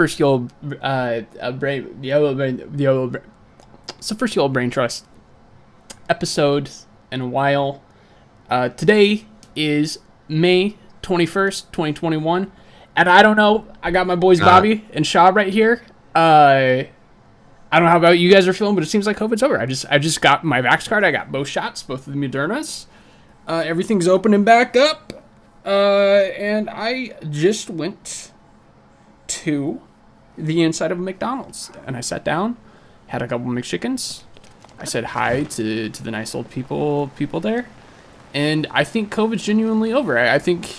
first Yolo Braintrust episode in a while. Today is May 21st, 2021, and I don't know. I got my boys Bobby and Shaw right here. I don't know how about you guys are feeling, but it seems like COVID's over. I just got my vax card. I got both shots, both of the Modernas. Everything's opening back up, and I just went to the inside of a McDonald's, and I sat down, had a couple McChickens. I said hi to the nice old people there, and I think COVID's genuinely over. I think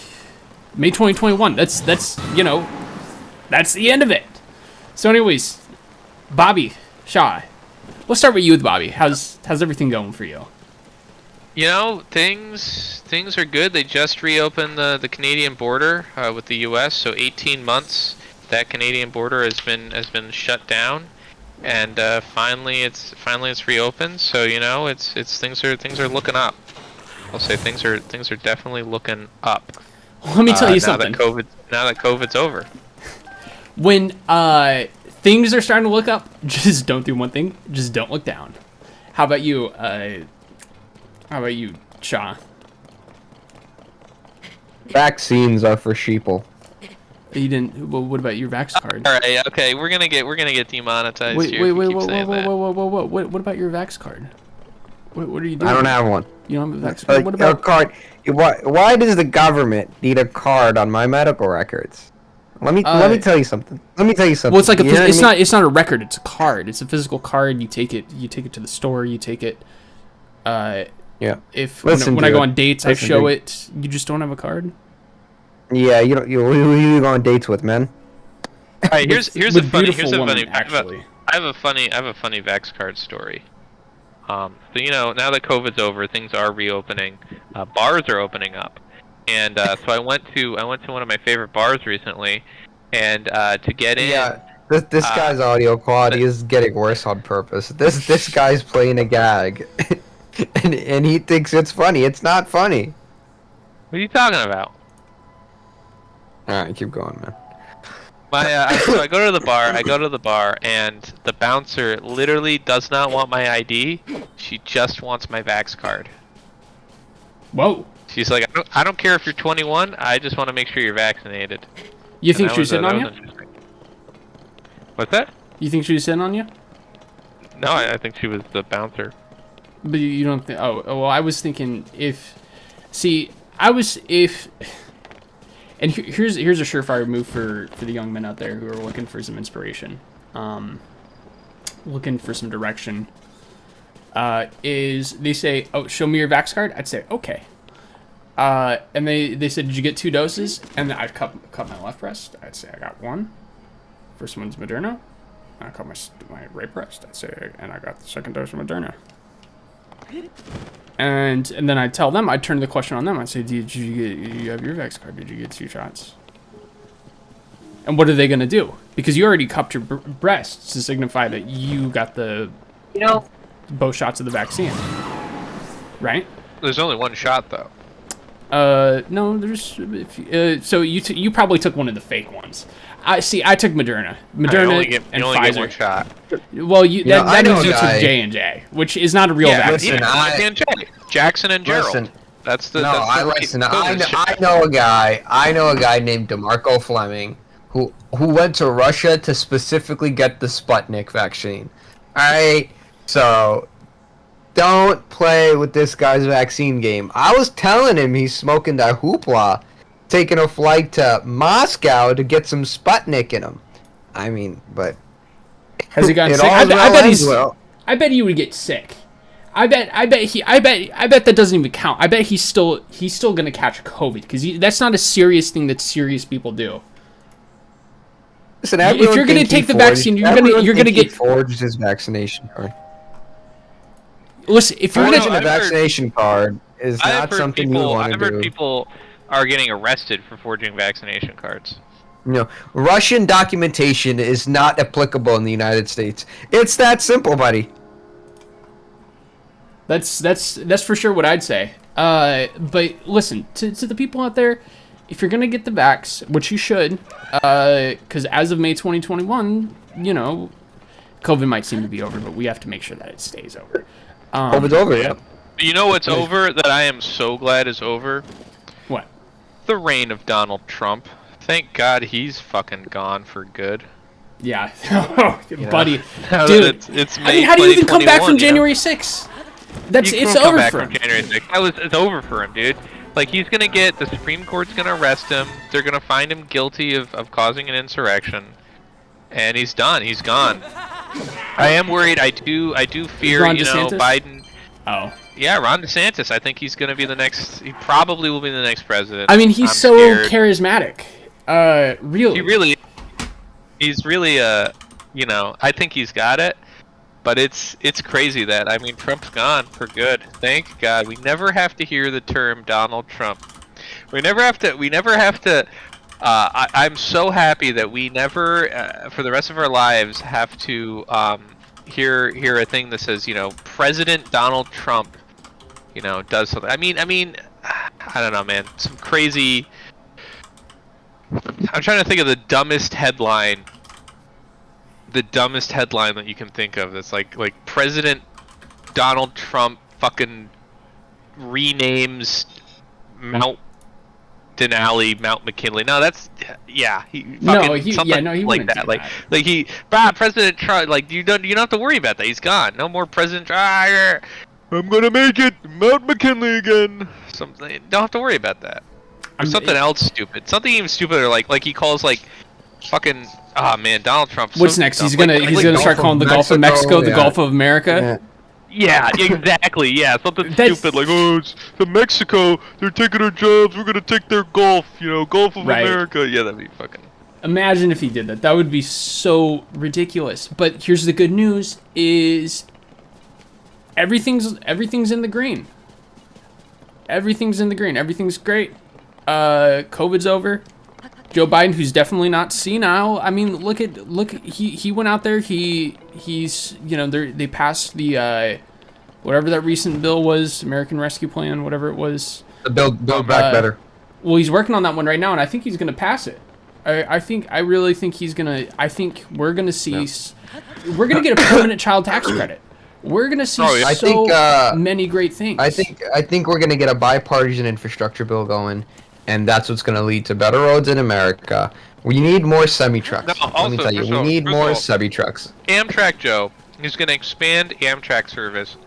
May 2021. That's that's the end of it. So, anyways, Bobby, Shaw, let's start with you, Bobby. How's everything going for you? Things are good. They just reopened the Canadian border with the U.S. So 18 months that Canadian border has been shut down, and finally it's reopened. So it's things are looking up. I'll say things are definitely looking up. Let me tell you something. Now that COVID's over. When things are starting to look up, just don't do one thing. Just don't look down. How about you? How about you, Shaw? Vaccines are for sheeple. You didn't. Well, what about your vax card? All right, okay, we're gonna get demonetized here. Whoa, what about your vax card? What are you doing? I don't have one. You don't have a vax card? What about a card? Why does the government need a card on my medical records? Let me tell you something. Well, it's like it's not a record. It's a card. It's a physical card. You take it to the store. You take it. Yeah. When I go on dates, I show it. You just don't have a card. Yeah, who you go on dates with, man? All right, here's a funny actually. I have a funny vax card story. So now that COVID's over, things are reopening. Bars are opening up, and so I went to one of my favorite bars recently, and to get in. Yeah. This guy's audio quality is getting worse on purpose. This guy's playing a gag. And he thinks it's funny. It's not funny. What are you talking about? Alright, keep going, man. So I go to the bar, and the bouncer literally does not want my ID. She just wants my vax card. Whoa. She's like, I don't care if you're 21. I just want to make sure you're vaccinated. You think she was sitting on you? What's that? You think she was sitting on you? No, I think she was the bouncer. But you don't think? Oh, well, I was thinking and here's a surefire move for the young men out there who are looking for some inspiration, looking for some direction. Is they say, "Oh, show me your vax card." I'd say, "Okay." And they said, "Did you get 2 doses?" And I'd cut my left breast. I'd say, "I got 1. First one's Moderna." And I cut my right breast. I'd say, "And I got the 2nd dose of Moderna." And then I'd tell them, I'd turn the question on them. I'd say, you have your vax card? Did you get 2 shots? And what are they going to do? Because you already cupped your breasts to signify that you got both shots of the vaccine. Right? There's only 1 shot, though. No, there's... so you probably took one of the fake ones. I took Moderna. You and only Pfizer. get 1 shot. Well, that means you took J&J, which is not a real vaccine. J&J. Jackson and Gerald. Listen, I know a guy named DeMarco Fleming who went to Russia to specifically get the Sputnik vaccine. Alright? So don't play with this guy's vaccine game. I was telling him he's smoking that hoopla, taking a flight to Moscow to get some Sputnik in him. I mean, but has he gotten sick? I bet he would get sick. I bet that doesn't even count. I bet he's still gonna catch COVID because that's not a serious thing that serious people do. Listen, if you're gonna take the vaccine, you're gonna get forged his vaccination card. Listen, if you're forging a vaccination card is not something you want to do. I've heard people are getting arrested for forging vaccination cards. No, Russian documentation is not applicable in the United States. It's that simple, buddy. That's for sure what I'd say. But listen, to the people out there, if you're gonna get the vax, which you should, because as of May 2021, you know, COVID might seem to be over, but we have to make sure that it stays over. COVID's over, yeah. You know what's over that I am so glad is over? What? The reign of Donald Trump. Thank God he's fucking gone for good. Yeah, buddy, Now dude. it's I May mean, how do you even come back 2021, from you know? January 6th? That's You it's can't come over back for from him. January 6th. It's over for him, dude. Like, he's gonna get, the Supreme Court's gonna arrest him, they're gonna find him guilty of causing an insurrection, and he's done, he's gone. I am worried, I do fear, Ron you know, DeSantis? Biden. Oh, Yeah, Ron DeSantis, I think he's gonna be the next, he probably will be the next president. I mean, he's I'm so scared. charismatic. Really. He's really, you know, I think he's got it. But it's crazy that, I mean, Trump's gone for good. Thank God. We never have to hear the term Donald Trump. We never have to, I'm so happy that we never, for the rest of our lives, have to, hear a thing that says, you know, President Donald Trump, you know, does something. I mean, I don't know, man. Some crazy, I'm trying to think of the dumbest headline that you can think of. That's like President Donald Trump fucking renames Mount Denali Mount McKinley. No, that's yeah. He fucking he something like like that. Like President Trump. Like you don't have to worry about that. He's gone. No more President Trump. I'm gonna make it Mount McKinley again. Something. Don't have to worry about that. Or something else stupid. Something even stupider. Like he calls like fucking. Oh man, Donald Trump. What's next? He's gonna start calling the Gulf of Mexico the Gulf of America. Yeah, exactly. Yeah, something That's- stupid like, oh, it's the Mexico. They're taking our jobs. We're gonna take their Gulf. You know, Gulf of Right. America. Yeah, that'd be fucking. Imagine if he did that. That would be so ridiculous. But here's the good news: is everything's in the green. Everything's in the green. Everything's great. COVID's over. Joe Biden, who's definitely not senile. I mean, look. He went out there. He's you know they passed the whatever that recent bill was, American Rescue Plan, whatever it was. The Build Back Better. Well, he's working on that one right now, and I think he's gonna pass it. I really think he's gonna. I think we're gonna see. We're gonna get a permanent child tax credit. We're gonna see I so think, many great things. I think we're gonna get a bipartisan infrastructure bill going, and that's what's gonna lead to better roads in America. We need more semi-trucks. No, Let me also, tell you, first we of all- need first of more all- semi-trucks. Amtrak Joe is gonna expand Amtrak service.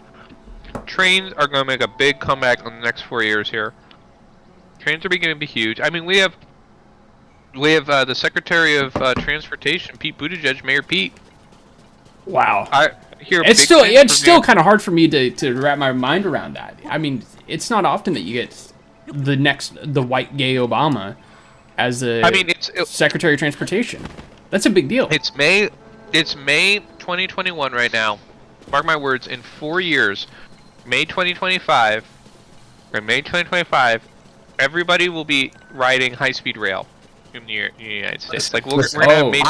Trains are gonna make a big comeback in the next 4 years here. Trains are gonna be huge. I mean, we have the Secretary of Transportation, Pete Buttigieg, Mayor Pete. wow. I hear It's big still things it's from still you. kind of hard for me to wrap my mind around that. I mean, it's not often that you get the white gay Obama as the Secretary of Transportation. That's a big deal. It's May 2021 right now. Mark my words, in 4 years, May 2025, everybody will be riding high-speed rail in the United States. Like we're gonna have major.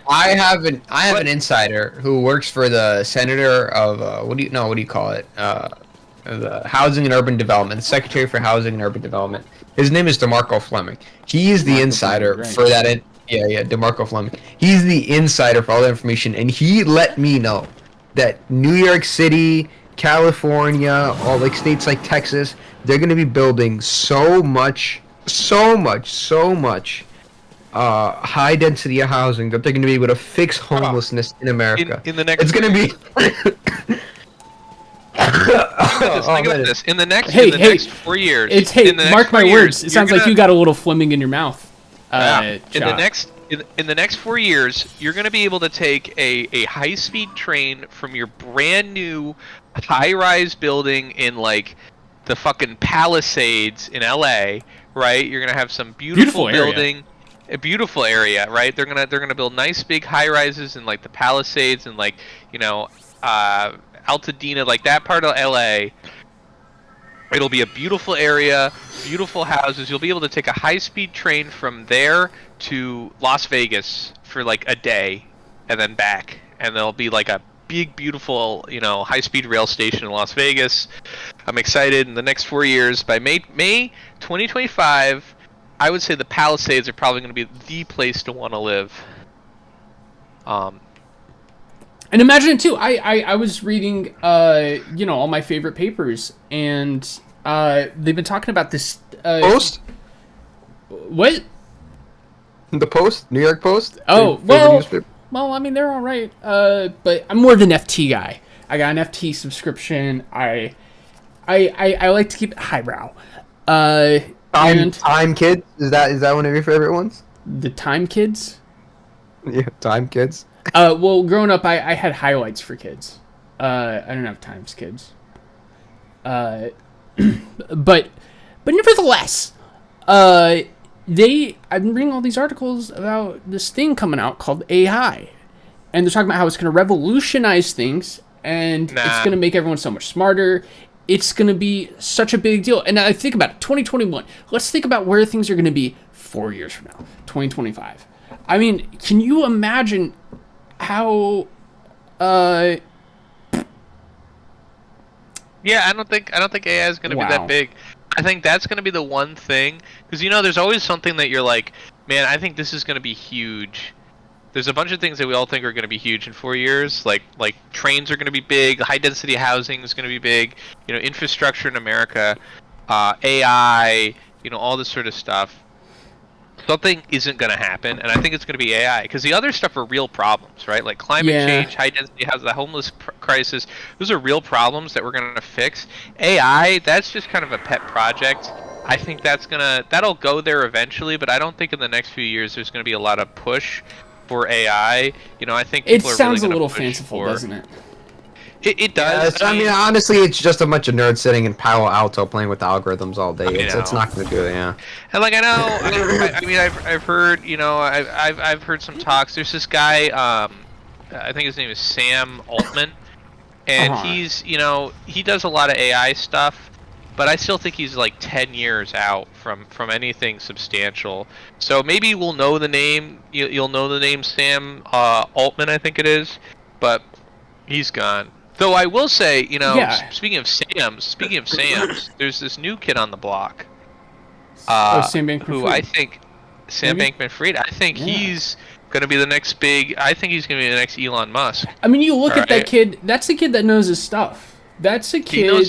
I have an insider who works for the senator of what do you call it? The Housing and Urban Development, the Secretary for Housing and Urban Development. His name is DeMarco Fleming. He is the insider for that. Yeah, DeMarco Fleming. He's the insider for all that information, and he let me know that New York City, California, all like states like Texas, they're going to be building so much high density housing that they're going to be able to fix homelessness in America. In the next, it's going to be. Think about this. In the next 4 years. It's mark my words. It sounds like you got a little Fleming in your mouth. In the next 4 years, you're going to be able to take a high-speed train from your brand new high-rise building in like the fucking Palisades in LA, right? You're going to have some beautiful building, a beautiful area, right? They're going to build nice big high-rises in like the Palisades and like, you know, Altadena, like that part of LA. It'll be a beautiful area, beautiful houses. You'll be able to take a high-speed train from there to Las Vegas for like a day and then back. And there'll be like a big, beautiful, you know, high-speed rail station in Las Vegas. I'm excited. In the next 4 years, by May 2025, I would say the Palisades are probably going to be the place to want to live. And imagine it too. I was reading, all my favorite papers, and they've been talking about this. Post? What? The Post? New York Post? Oh, Favorite well, newspaper? well, I mean, they're all right. But I'm more of an FT guy. I got an FT subscription. I like to keep it highbrow. Time Kids? Is that one of your favorite ones? The Time Kids? Yeah, Time Kids. Well, growing up, I had highlights for kids. I don't have Times Kids. But nevertheless, I've been reading all these articles about this thing coming out called AI, and they're talking about how it's going to revolutionize things, and it's going to make everyone so much smarter. It's going to be such a big deal. And I think about it, 2021. Let's think about where things are going to be 4 years from now, 2025. I mean, can you imagine how? Yeah, I don't think AI is going to be that big. I think that's going to be the one thing, because there's always something that you're like, man, I think this is going to be huge. There's a bunch of things that we all think are going to be huge in 4 years, like trains are going to be big, high density housing is going to be big, infrastructure in America, AI, all this sort of stuff. Something isn't going to happen, and I think it's going to be AI, because the other stuff are real problems, right? Like climate change, high density housing, the homeless crisis. Those are real problems that we're going to fix. AI, that's just kind of a pet project. I think that'll go there eventually, but I don't think in the next few years there's going to be a lot of push for AI. I think people it sounds really a little fanciful, doesn't it? It does. I mean, honestly, it's just a bunch of nerds sitting in Palo Alto playing with algorithms all day. It's not going to do it, yeah. And I know, I've heard, I've heard some talks. There's this guy, I think his name is Sam Altman, and he's, he does a lot of AI stuff, but I still think he's like 10 years out from anything substantial. So maybe we'll know the name. You'll know the name Sam Altman, I think it is, but he's gone. Though I will say, speaking of Sam's, there's this new kid on the block. Sam Bankman-Fried. Who I think, Sam Bankman-Fried. I think he's going to be the next big. I think he's going to be the next Elon Musk. I mean, you look at that kid. That's a kid that knows his stuff. That's a kid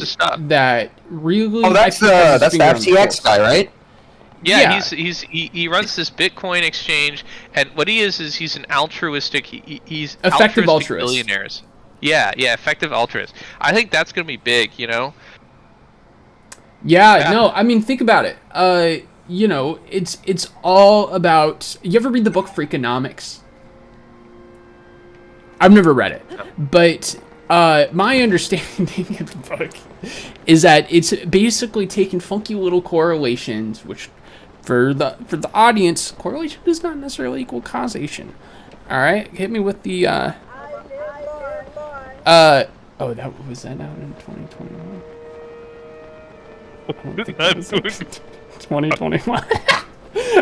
that really. Oh, that's the FTX guy, right? Yeah, he runs this Bitcoin exchange, and what he is he's an altruistic. He's effective altruist. Billionaires. Yeah, effective altruist. I think that's gonna be big, Yeah, no, I mean, think about it. It's all about. You ever read the book Freakonomics? I've never read it, but my understanding of the book is that it's basically taking funky little correlations, which for the audience, correlation does not necessarily equal causation. All right, hit me with the. That was that out in 2021? I don't think that was 2021.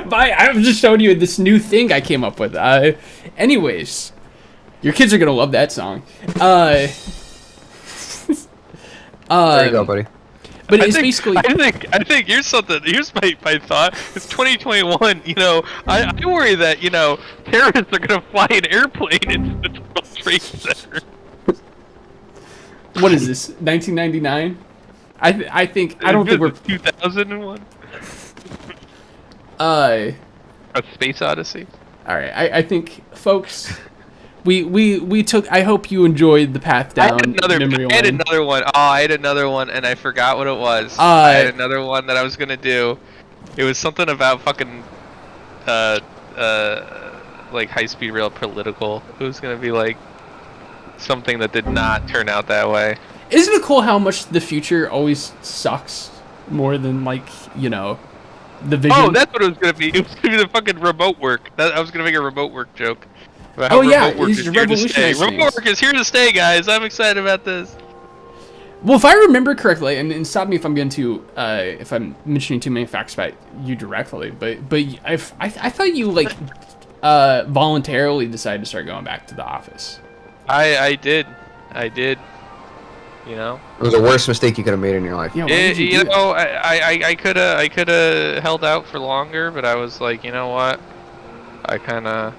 But I'm just showing you this new thing I came up with. Anyways, your kids are gonna love that song. There you go, buddy. But it's basically. I think here's something. Here's my thought. It's 2021. I worry that terrorists are gonna fly an airplane into the World Trade Center. What is this? 1999? I think I don't think we're 2001. A Space Odyssey. All right, I think, folks, we took. I hope you enjoyed the path down memory lane. I had another one. Oh, I had another one, and I forgot what it was. I had another one that I was gonna do. It was something about fucking, like high-speed rail political. It was gonna be like something that did not turn out that way. Isn't it cool how much the future always sucks more than the vision? Oh, that's what it was gonna be. It was gonna be the fucking remote work. I was gonna make a remote work joke. Oh yeah, he's revolutionizing. Remote work is here to stay, guys. I'm excited about this. Well, if I remember correctly, and stop me if I'm if I'm mentioning too many facts about you directly, but I thought you voluntarily decided to start going back to the office. I did. You know. It was the worst mistake you could have made in your life. Yeah, why did you do that? I could have held out for longer, but I was like, you know what? I kind of.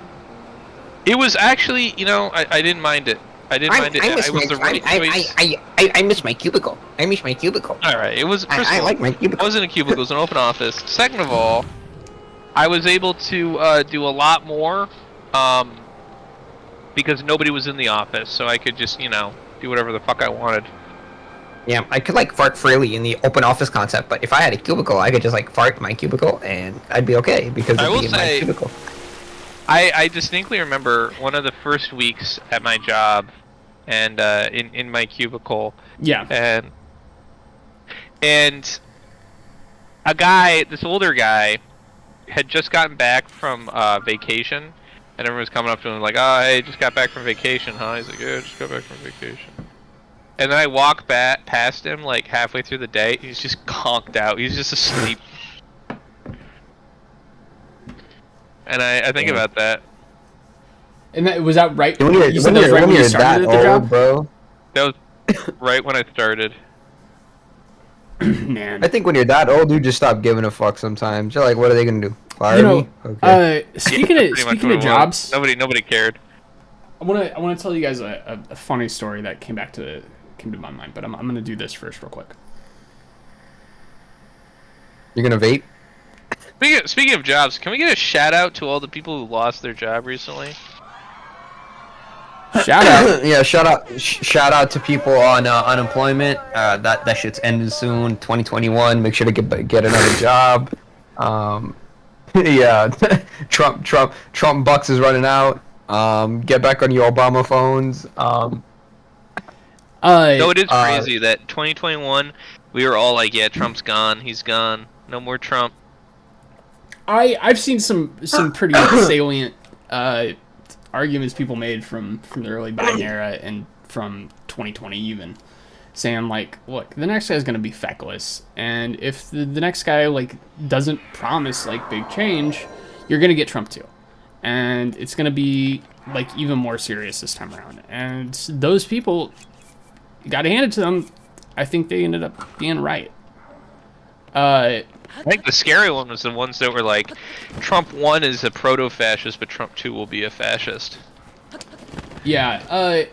It was actually, I didn't mind it. I didn't mind it. It was the right choice. I miss my cubicle. I miss my cubicle. All right, it was. I like my It cubicle. wasn't a cubicle. It was an open office. Second of all, I was able to do a lot more, because nobody was in the office, so I could just, do whatever the fuck I wanted. Yeah, I could like fart freely in the open office concept, but if I had a cubicle, I could just like fart in my cubicle and I'd be okay because I it'd will be in my say- cubicle. I distinctly remember one of the first weeks at my job, and in my cubicle, Yeah. and a guy, this older guy, had just gotten back from vacation, and everyone was coming up to him like, "Oh, hey, just got back from vacation, huh?" He's like, "Yeah, just got back from vacation." And then I walk back past him like halfway through the day. He's just conked out. He's just asleep. And I think about that. And that was that right? When you're, You said that was right when you started at the old, job? bro. That was right when I started. Man. I think when you're that old, you just stop giving a fuck sometimes. You're like, what are they gonna do? Fire You know, me? Okay. speaking Yeah, of pretty much speaking what of it was. jobs, Nobody cared. I wanna tell you guys a funny story that came to my mind, but I'm gonna do this first real quick. You're gonna vape? Speaking of jobs, can we get a shout out to all the people who lost their job recently? Shout out. Yeah, shout out to people on unemployment. That shit's ending soon. 2021. Make sure to get another job. Yeah, Trump bucks is running out. Get back on your Obama phones. No, it is crazy that 2021 we were all like, yeah, Trump's gone, he's gone, no more Trump. I've seen some pretty salient arguments people made from the early Biden era and from 2020 even, saying like, look, the next guy's gonna be feckless, and if the next guy like doesn't promise like big change, you're gonna get Trump too, and it's gonna be like even more serious this time around. And those people, you gotta hand it to them, I think they ended up being right. I think the scary one was the ones that were like, Trump 1 is a proto-fascist, but Trump 2 will be a fascist. Yeah,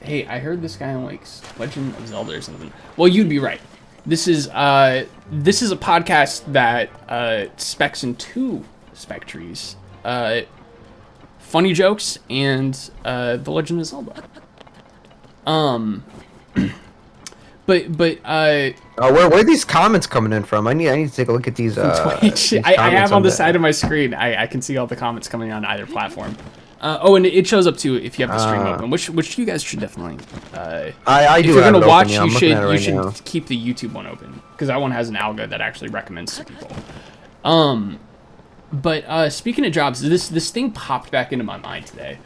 hey, I heard this guy likes Legend of Zelda or something. Well, you'd be right. This is a podcast that specs in two spec trees. Funny jokes and The Legend of Zelda. But where are these comments coming in from? I need to take a look at these. Twitch. These I have comments on the the- side of my screen. I can see all the comments coming on either platform. And it shows up too if you have the stream open, which you guys should definitely. I do. If you're have gonna it watch, open, yeah, I'm you looking at it right should now. keep the YouTube one open because that one has an algo that actually recommends to people. But speaking of jobs, this thing popped back into my mind today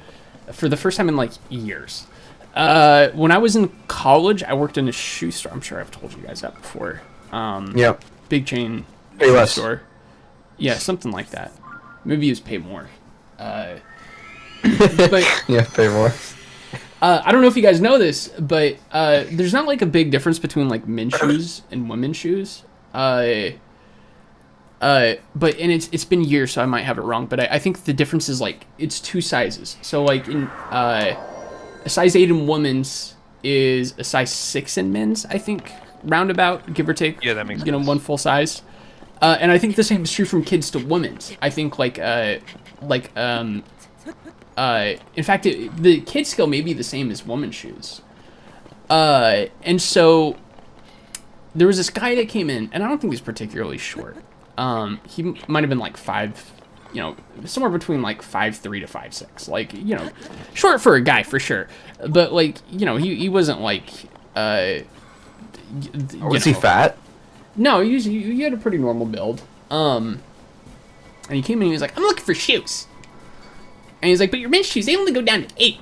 for the first time in like years. When I was in college, I worked in a shoe store. I'm sure I've told you guys that before. Yeah. Big chain Pay shoe less. store. Yeah, something like that. Maybe it was pay more. But Yeah, pay more. I don't know if you guys know this, but there's not like a big difference between like men's shoes and women's shoes. But it's been years, so I might have it wrong. But I think the difference is like it's two sizes. So like in a size 8 in women's is a size 6 in men's, I think, roundabout, give or take. Yeah, that makes sense. One full size. And I think the same is true from kids to women's. I think in fact, the kid scale may be the same as women's shoes. And so there was this guy that came in, and I don't think he's particularly short. He might have been like 5, somewhere between like 5'3" to 5'6", like, short for a guy for sure. But like, he wasn't like, Was he fat? No, he had a pretty normal build. And he came in and he was like, I'm looking for shoes. And he's like, but your men's shoes, they only go down to 8.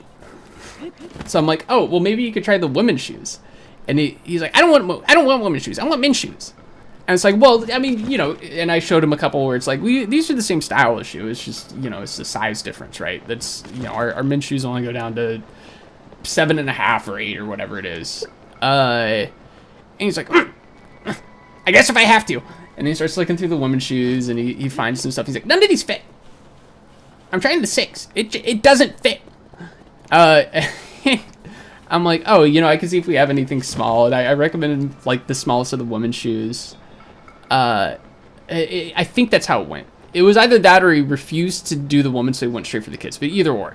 So I'm like, oh, well, maybe you could try the women's shoes. And he's like, I don't want women's shoes. I want men's shoes. And it's like, well, I mean, and I showed him a couple where it's like, these are the same style of shoe. It's just, it's the size difference, right? That's, our men's shoes only go down to 7.5 or 8 or whatever it is. And he's like, I guess if I have to. And he starts looking through the women's shoes, and he finds some stuff. He's like, none of these fit. I'm trying the 6. It doesn't fit. I'm like, oh, I can see if we have anything small, and I recommended like the smallest of the women's shoes. I think that's how it went. It was either that or he refused to do the woman, so he went straight for the kids. But either or,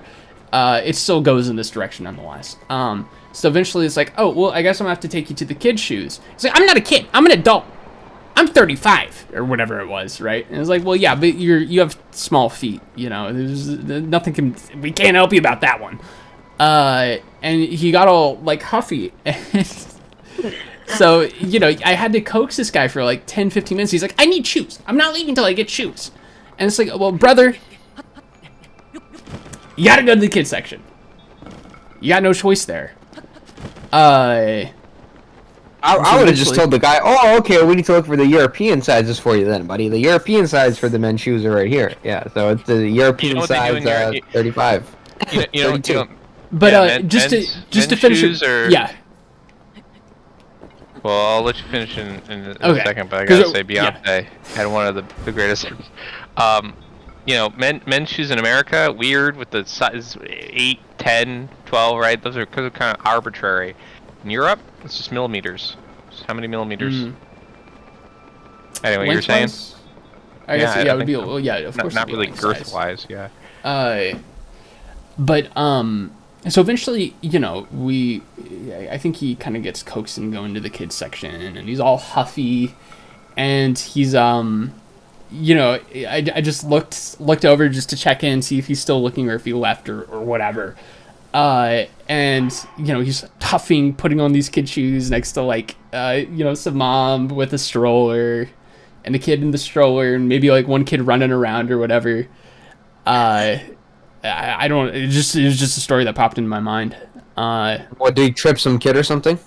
it still goes in this direction nonetheless. So eventually it's like, oh, well, I guess I'm gonna have to take you to the kids' shoes. He's like, I'm not a kid. I'm an adult. I'm 35 or whatever it was, right? And it's like, well, yeah, but you have small feet. There's nothing we can't help you about that one. And he got all like huffy. So, I had to coax this guy for like 10, 15 minutes. He's like, I need shoes. I'm not leaving till I get shoes. And it's like, well, brother, you gotta go to the kids section. You got no choice there. I would have just told the guy, oh, okay, we need to look for the European sizes for you then, buddy. The European size for the men's shoes are right here. Yeah, so it's the European size 35. But just to finish it, yeah. Well, I'll let you finish in a second, but I gotta say Beyonce had one of the greatest. Men's shoes in America, weird with the size 8, 10, 12, right? Those are kind of arbitrary. In Europe, it's just millimeters. Just how many millimeters? Anyway, you're saying? I guess it would be. Well, yeah, of course. Not really girth-wise, yeah. But so eventually, I think he kind of gets coaxed and going to the kids section, and he's all huffy, and he's I just looked over just to check in, see if he's still looking or if he left or whatever. And he's huffing, putting on these kid shoes next to like some mom with a stroller and a kid in the stroller and maybe like one kid running around or whatever. I don't. It was just a story that popped into my mind. What, did he trip some kid or something?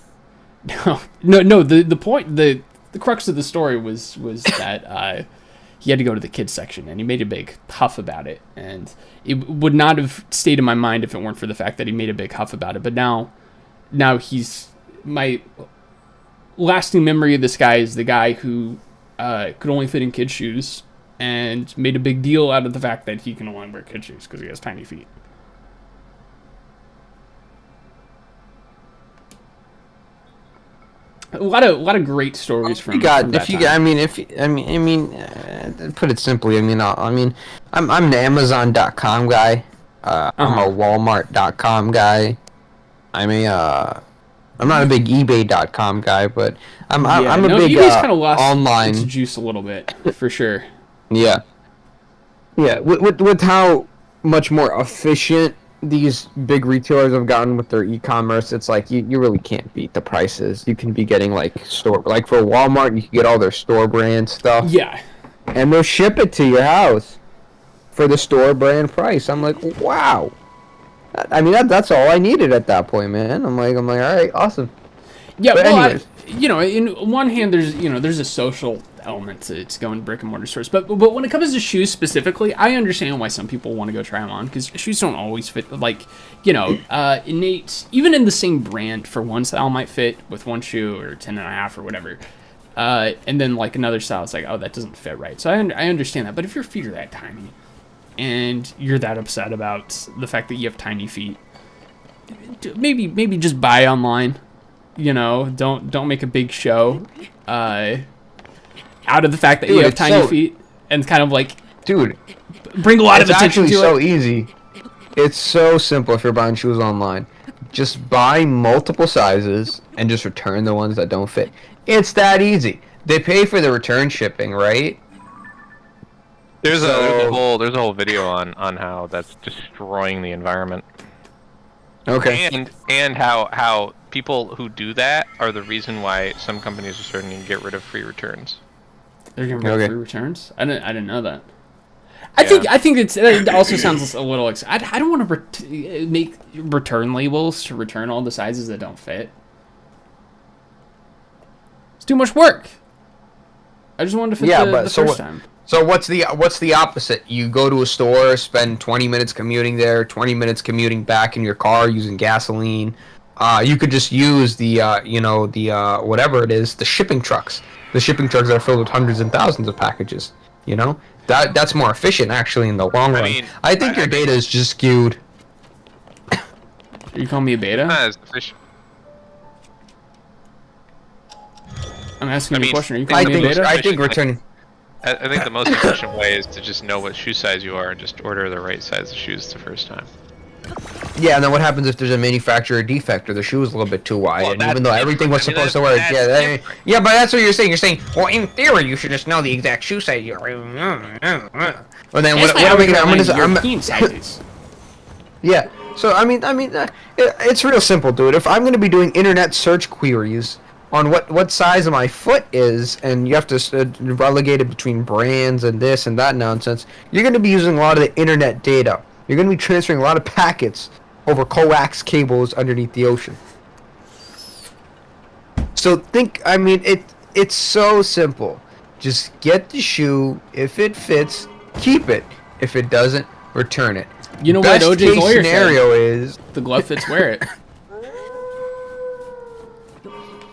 No. The point, the crux of the story was that he had to go to the kids section, and he made a big huff about it. And it would not have stayed in my mind if it weren't for the fact that he made a big huff about it. But now he's my lasting memory of this guy is the guy who could only fit in kids' shoes. And made a big deal out of the fact that he can only wear kid shoes because he has tiny feet. A lot of great stories from. Put it simply. I'm an Amazon.com guy. I'm a Walmart.com guy. I'm not a big eBay.com guy, but I'm a big eBay's kind of lost online its juice a little bit for sure. Yeah. With how much more efficient these big retailers have gotten with their e-commerce, it's like you really can't beat the prices. You can be getting like for Walmart, you can get all their store brand stuff. Yeah. And they'll ship it to your house for the store brand price. I'm like, wow. I mean, that's all I needed at that point, man. I'm like, all right, awesome. Yeah, but well, in one hand, there's a social element to going to brick and mortar stores, but when it comes to shoes specifically, I understand why some people want to go try them on because shoes don't always fit. Like, innate, even in the same brand, for one style might fit with one shoe or 10.5 or whatever, and then like another style, it's like, oh, that doesn't fit right. So I understand that, but if your feet are that tiny and you're that upset about the fact that you have tiny feet, maybe just buy online. Don't make a big show out of the fact that you have tiny feet and kind of like, bring a lot of attention to it. It's actually so easy. It's so simple if you're buying shoes online. Just buy multiple sizes and just return the ones that don't fit. It's that easy. They pay for the return shipping, right? There's a whole video on how that's destroying the environment. Okay. And how people who do that are the reason why some companies are starting to get rid of free returns. They're getting rid of free returns? I didn't know that. I think it also sounds a little. I don't want to make return labels to return all the sizes that don't fit. It's too much work. I just wanted to fit the first time. So what's the opposite? You go to a store, spend 20 minutes commuting there, 20 minutes commuting back in your car using gasoline. You could just use the whatever it is, the shipping trucks. The shipping trucks are filled with hundreds and thousands of packages. You know that's more efficient actually in the long run. mean, I think your data is just skewed. Are you calling me a beta? Not as efficient. I'm asking you a question. Are you I calling me a think beta? I think returning. I think the most efficient way is to just know what shoe size you are and just order the right size of shoes the first time. Yeah, and then what happens if there's a manufacturer defect or the shoe is a little bit too wide? Well, And even though everything was different. I mean, supposed to work, that's yeah, but that's what you're saying. You're saying, well, in theory, you should just know the exact shoe size you're. Well, then That's what why am I gonna? I'm I'm gonna. European sizes. Yeah. So I mean, it's real simple, dude. If I'm gonna be doing internet search queries on what size of my foot is, and you have to relegate it between brands and this and that nonsense, you're gonna be using a lot of the internet data. You're gonna be transferring a lot of packets over coax cables underneath the ocean. So it's so simple. Just get the shoe. If it fits, keep it. If it doesn't, return it. You know Best what OJ's case lawyer scenario said? is The glove fits, wear it.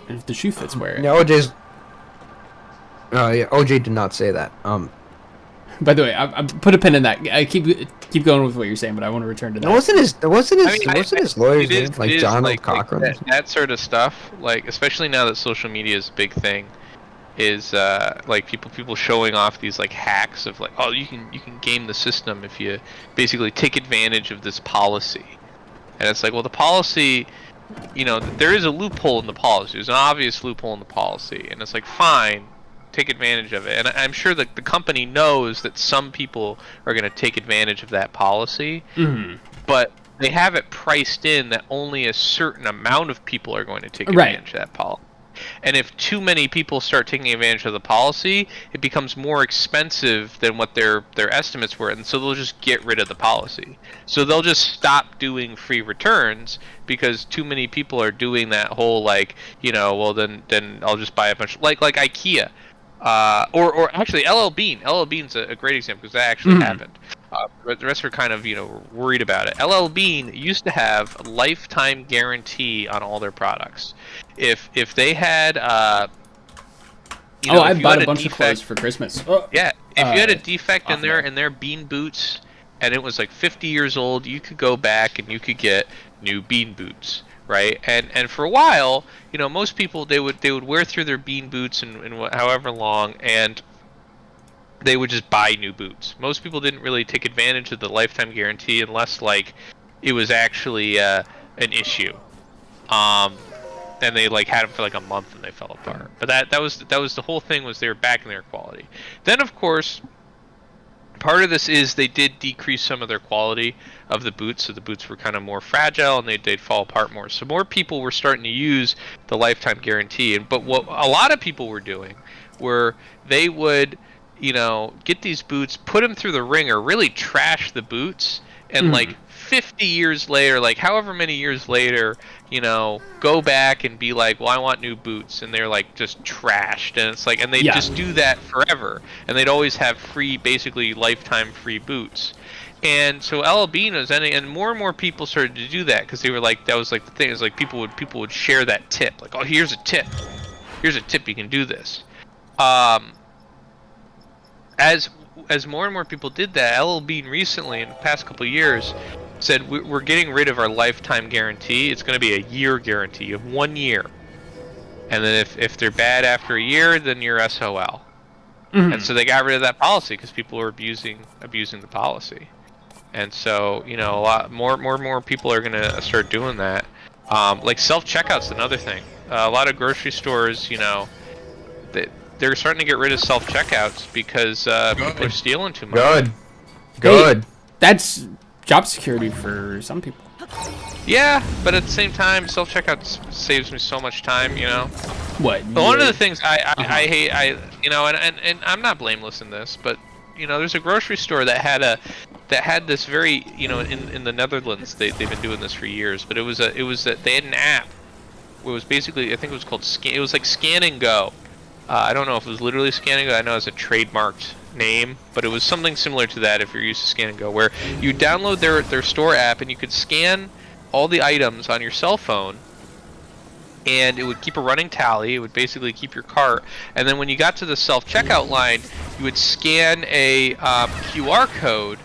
And if the shoe fits, wear it. no OJ's. Yeah, OJ did not say that. By the way, I put a pin in that. I keep going with what you're saying, but I want to return to that. It wasn't his lawyer's name, like it is, Donald Cochran. that sort of stuff, like especially now that social media is a big thing, is like people showing off these like hacks of like, oh, you can game the system if you basically take advantage of this policy, and it's like, well, the policy, there is a loophole in the policy. There's an obvious loophole in the policy, and it's like, fine, take advantage of it. And I'm sure that the company knows that some people are going to take advantage of that policy, but they have it priced in that only a certain amount of people are going to take advantage of that policy. And if too many people start taking advantage of the policy, it becomes more expensive than what their estimates were, and so they'll just get rid of the policy. So they'll just stop doing free returns because too many people are doing that whole like, well then I'll just buy a bunch, like IKEA. Or actually LL Bean. LL Bean's a great example because that actually happened. But the rest are kind of worried about it. LL Bean used to have a lifetime guarantee on all their products. If they had I bought a bunch of clothes for Christmas. Yeah, if you had a defect in their Bean boots and it was like 50 years old, you could go back and you could get new Bean boots. Right, and for a while, most people they would wear through their Bean boots and however long, and they would just buy new boots. Most people didn't really take advantage of the lifetime guarantee unless like it was actually an issue, and they like had them for like a month and they fell apart. But that was the whole thing, was they were back in their quality. Then of course, part of this is they did decrease some of their quality of the boots, so the boots were kind of more fragile and they'd fall apart more. So more people were starting to use the lifetime guarantee. But what a lot of people were doing were they would, get these boots, put them through the ringer, really trash the boots, and like 50 years later, like however many years later, go back and be like, well, I want new boots, and they're like just trashed, and it's like, and they just do that forever, and they'd always have free, basically lifetime free boots. And so LL Bean was ending, and more people started to do that because they were like, that was like the thing, is like people would share that tip, like, oh, here's a tip, you can do this. As more and more people did that, LL Bean recently, in the past couple of years, said we're getting rid of our lifetime guarantee. It's going to be a year guarantee of 1 year, and then if they're bad after a year, then you're SOL. And so they got rid of that policy because people were abusing the policy. And so a lot more people are going to start doing that. Like self-checkout's another thing. A lot of grocery stores, they're starting to get rid of self-checkouts because people are stealing too much. Good. Hey, that's job security for some people. Yeah, but at the same time, self-checkout saves me so much time, What? But one of the things I hate, and I'm not blameless in this, but there's a grocery store that had this very, in the Netherlands, they've been doing this for years, but it was they had an app. It was basically, I think it was called it was like Scan and Go. I don't know if it was literally Scan and Go. I know it's a trademarked name, but it was something similar to that if you're used to Scan and Go, where you download their store app and you could scan all the items on your cell phone, and it would keep a running tally. It would basically keep your cart, and then when you got to the self-checkout line, you would scan a QR code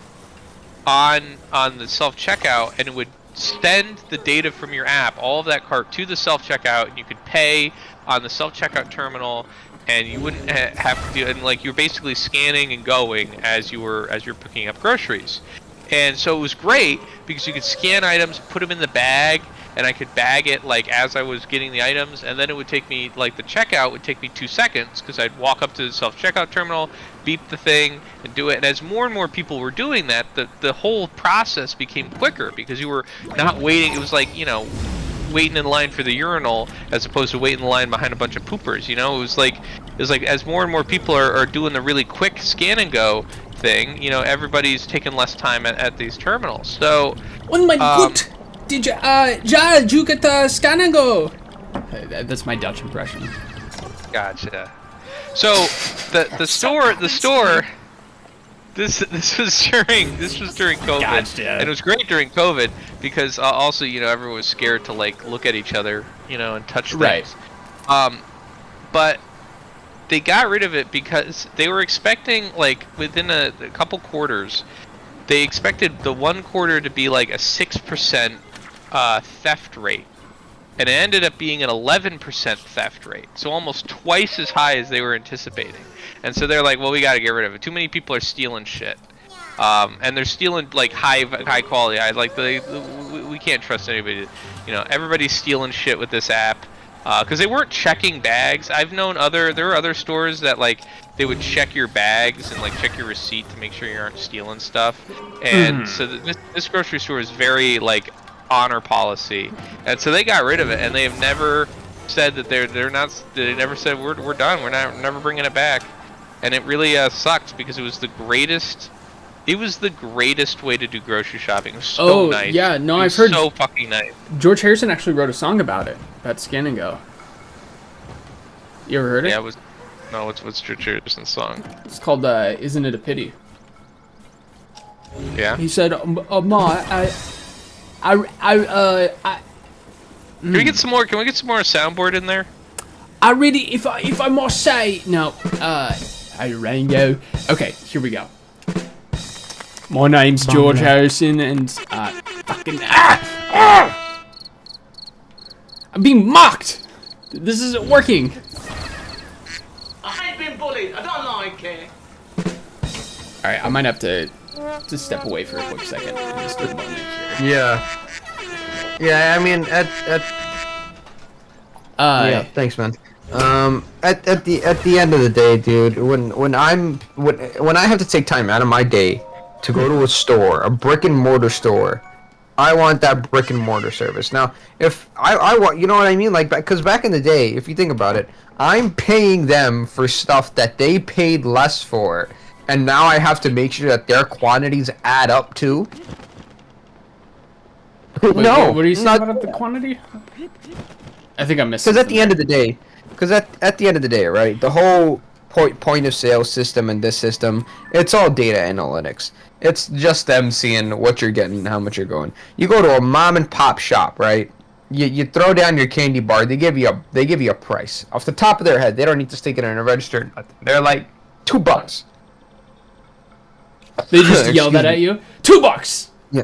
on the self-checkout, and it would send the data from your app, all of that cart, to the self-checkout, and you could pay on the self-checkout terminal, and you wouldn't have to do, and like you're basically scanning and going as you're picking up groceries. And so it was great because you could scan items, put them in the bag, and I could bag it like as I was getting the items, and then it would take me, like the checkout would take me 2 seconds because I'd walk up to the self-checkout terminal, beep the thing, and do it. And as more and more people were doing that, the whole process became quicker because you were not waiting. It was like, you know, waiting in line for the urinal as opposed to waiting in line behind a bunch of poopers. You know, it was like as more and more people are doing the really quick scan and go thing, you know, everybody's taking less time at these terminals. So Oh my god! Did you you get the scan and go? That's my Dutch impression. Gotcha. So the store this was during COVID, Gotcha. and it was great during COVID because also, you know, everyone was scared to like look at each other, you know, and touch things. Right. But they got rid of it because they were expecting, like, within a couple quarters, they expected the one quarter to be like a 6% theft rate, and it ended up being an 11% theft rate, so almost twice as high as they were anticipating. And so they're like, well, we got to get rid of it. Too many people are stealing shit, and they're stealing like high quality. We can't trust anybody. You know, everybody's stealing shit with this app. Because they weren't checking bags. I've known there were other stores that like they would check your bags and like check your receipt to make sure you aren't stealing stuff. And so this grocery store is very like honor policy, and so they got rid of it. And they have never said that they're not. They never said we're done. We're never bringing it back. And it really sucked because it was the greatest. It was the greatest way to do grocery shopping. It was so nice. Yeah, no, I've heard so fucking nice. George Harrison actually wrote a song about it, about Scan and Go. You ever heard it? Yeah, it was. No, what's George Harrison's song? It's called "Isn't It a Pity." Yeah. He said, "Ma, Can we get some more? Can we get some more soundboard in there? I really, if I must say, no, Rango." Okay, here we go. My name's George Harrison, and I'm being mocked. This isn't working. I hate being bullied. I don't like it. All right, I might have to step away for a quick second. And just do a moment here. Yeah. I mean, yeah. Thanks, man. At the end of the day, dude, when I have to take time out of my day to go to a store, a brick and mortar store, I want that brick and mortar service. Now, if I want, you know what I mean? Like, because back in the day, if you think about it, I'm paying them for stuff that they paid less for, and now I have to make sure that their quantities add up too. Wait, No, what are you saying about the quantity? I think I missed. Because at the end of the day, right, the whole point of sale system and this system, it's all data analytics. It's just them seeing what you're getting and how much you're going. You go to a mom and pop shop, right? You throw down your candy bar. They give you a price off the top of their head. They don't need to stick it in a register. They're like $2. They just yell that at you. $2. Yeah.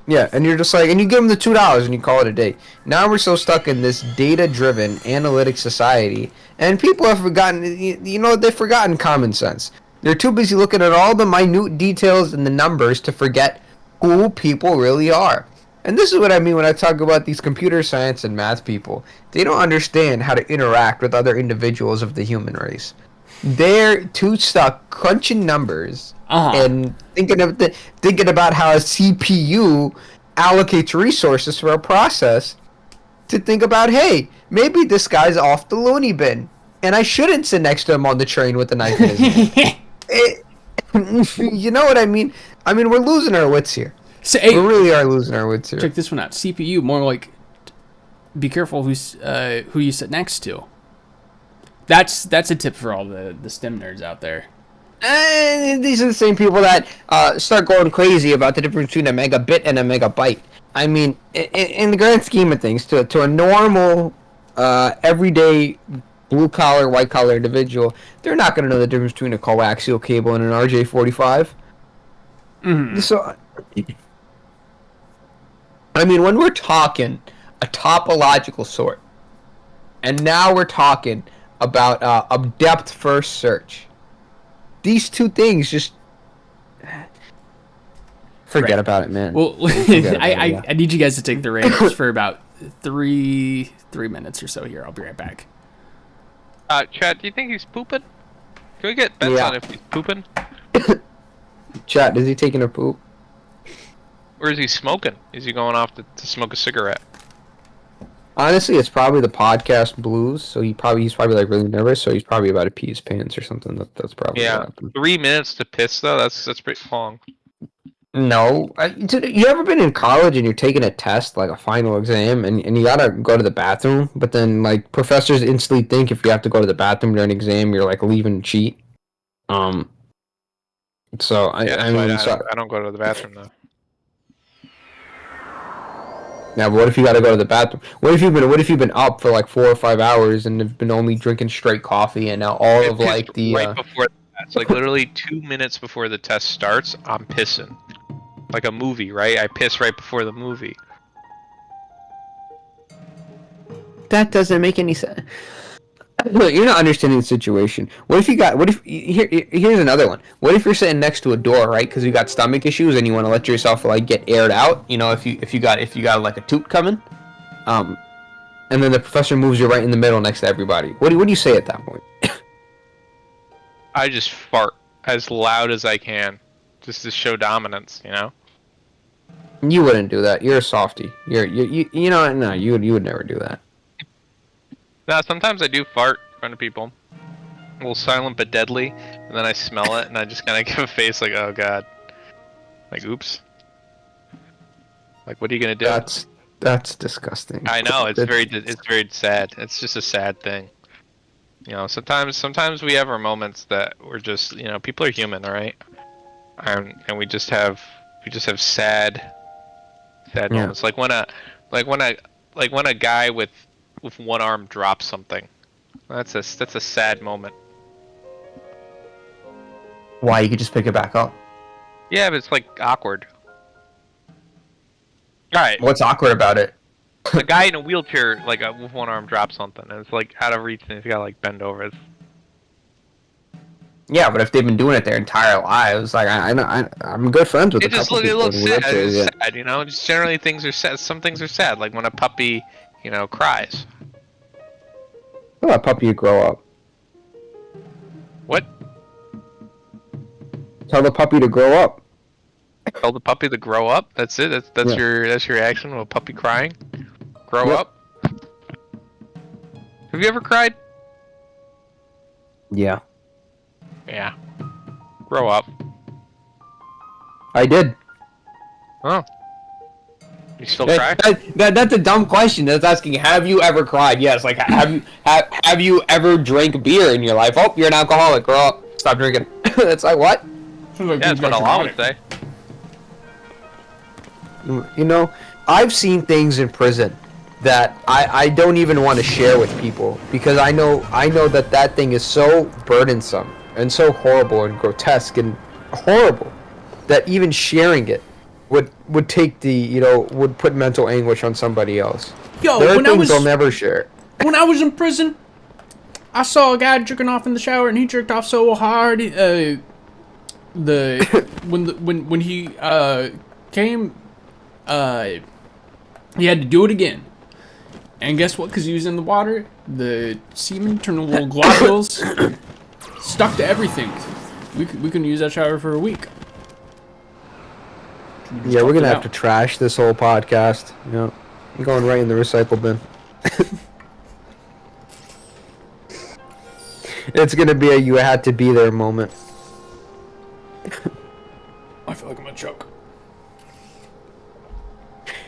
Yeah, and you're just like, and you give them the $2 and you call it a day. Now we're so stuck in this data-driven analytic society, and people have forgotten, they've forgotten common sense. They're too busy looking at all the minute details and the numbers to forget who people really are. And this is what I mean when I talk about these computer science and math people. They don't understand how to interact with other individuals of the human race. They're too stuck crunching numbers and thinking about how a CPU allocates resources for a process to think about, hey, maybe this guy's off the loony bin, and I shouldn't sit next to him on the train with a knife in his hand. You know what I mean? I mean, we're losing our wits here. So, hey, we really are losing our wits here. Check this one out. CPU, more like, be careful who you sit next to. That's a tip for all the STEM nerds out there. And these are the same people that start going crazy about the difference between a megabit and a megabyte. I mean, in the grand scheme of things, to a normal, everyday blue-collar, white-collar individual, they're not going to know the difference between a coaxial cable and an RJ45. So, I mean, when we're talking a topological sort, and now we're talking about a depth-first search, these two things just forget about it, man. Well, I need you guys to take the reins for about three minutes or so here. I'll be right back. Chad, do you think he's pooping? Can we get bets on if he's pooping? Chat, is he taking a poop? Or is he smoking? Is he going off to smoke a cigarette? Honestly, it's probably the podcast blues. So he's probably like really nervous. So he's probably about to pee his pants or something. That's probably what happened. 3 minutes to piss though. That's pretty long. No, you ever been in college and you're taking a test, like a final exam, and you gotta go to the bathroom, but then like professors instantly think if you have to go to the bathroom during an exam, you're like leaving cheat. So I don't go to the bathroom though. Now, but what if you got to go to the bathroom? What if you've been up for like 4 or 5 hours and have been only drinking straight coffee, and now all of like the right before the test, like literally 2 minutes before the test starts, I'm pissing, like a movie, right? I piss right before the movie. That doesn't make any sense. Look, you're not understanding the situation. Here's another one. What if you're sitting next to a door, right? Because you got stomach issues and you want to let yourself like get aired out. You know, if you got like a toot coming, and then the professor moves you right in the middle next to everybody. What do you say at that point? I just fart as loud as I can, just to show dominance. You know. You wouldn't do that. You're a softie. You know, no, you would never do that. No, sometimes I do fart in front of people. A little silent but deadly, and then I smell it, and I just kind of give a face like, oh god. Like, oops. Like, what are you gonna do? That's disgusting. I know, it's very sad. It's just a sad thing. You know, sometimes we have our moments that we're just, you know, people are human, alright? And we just have sad moments. Like when a guy with one arm drops something. That's a sad moment. Why? You could just pick it back up. Yeah, but it's like awkward. Alright. What's awkward about it? A guy in a wheelchair, like with one arm, drops something, and it's like out of reach, and he's got to like bend over. Yeah, but if they've been doing it their entire lives, like I'm good friends with. It looks sad. It's sad, you know. Just generally, things are sad. Some things are sad, like when a puppy, you know, cries. Well, a puppy grow up. What? Tell the puppy to grow up. Tell the puppy to grow up. That's it. That's your reaction to a puppy crying. Grow up. Have you ever cried? Yeah. Yeah. Grow up. I did. Oh. You still cry? That's a dumb question. That's asking, have you ever cried? Yes. Like, have you ever drank beer in your life? Oh, you're an alcoholic. Grow up. Stop drinking. It's like, what? Like yeah, that's what Allah would say. You know, I've seen things in prison that I don't even want to share with people, because I know that thing is so burdensome and so horrible and grotesque and horrible that even sharing it would take would put mental anguish on somebody else. Yo, there are things I'll never share. When I was in prison, I saw a guy jerking off in the shower, and he jerked off so hard. When he came, he had to do it again. And guess what? Because he was in the water, the semen turned to little globules, stuck to everything. We couldn't use that shower for a week. Yeah, we're gonna have to trash this whole podcast. You know, I'm going right in the recycle bin. It's gonna be a "you had to be there" moment. I feel like I'm gonna choke.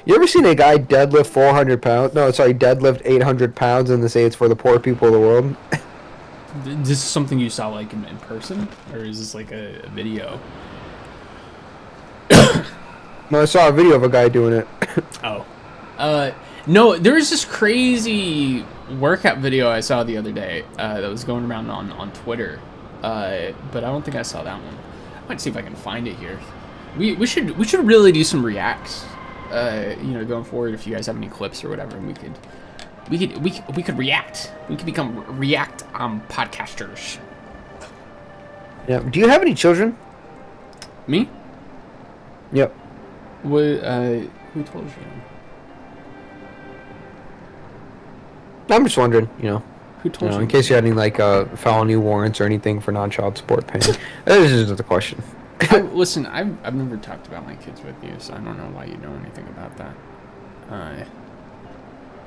You ever seen a guy deadlift 400 pounds? No, sorry, deadlift 800 pounds and they say it's for the poor people of the world? This is something you saw like in person, or is this like a video? No, I saw a video of a guy doing it. Oh, no, there was this crazy workout video I saw the other day that was going around on Twitter, but I don't think I saw that one. I might see if I can find it here. We should really do some reacts, going forward. If you guys have any clips or whatever, and we could react. We could become react podcasters. Yeah. Do you have any children? Me? Yep. What? Who told you? I'm just wondering, Who told you? in case you had any like felony warrants or anything for non-child support paying. This is just a question. Listen, I've never talked about my kids with you, so I don't know why you know anything about that.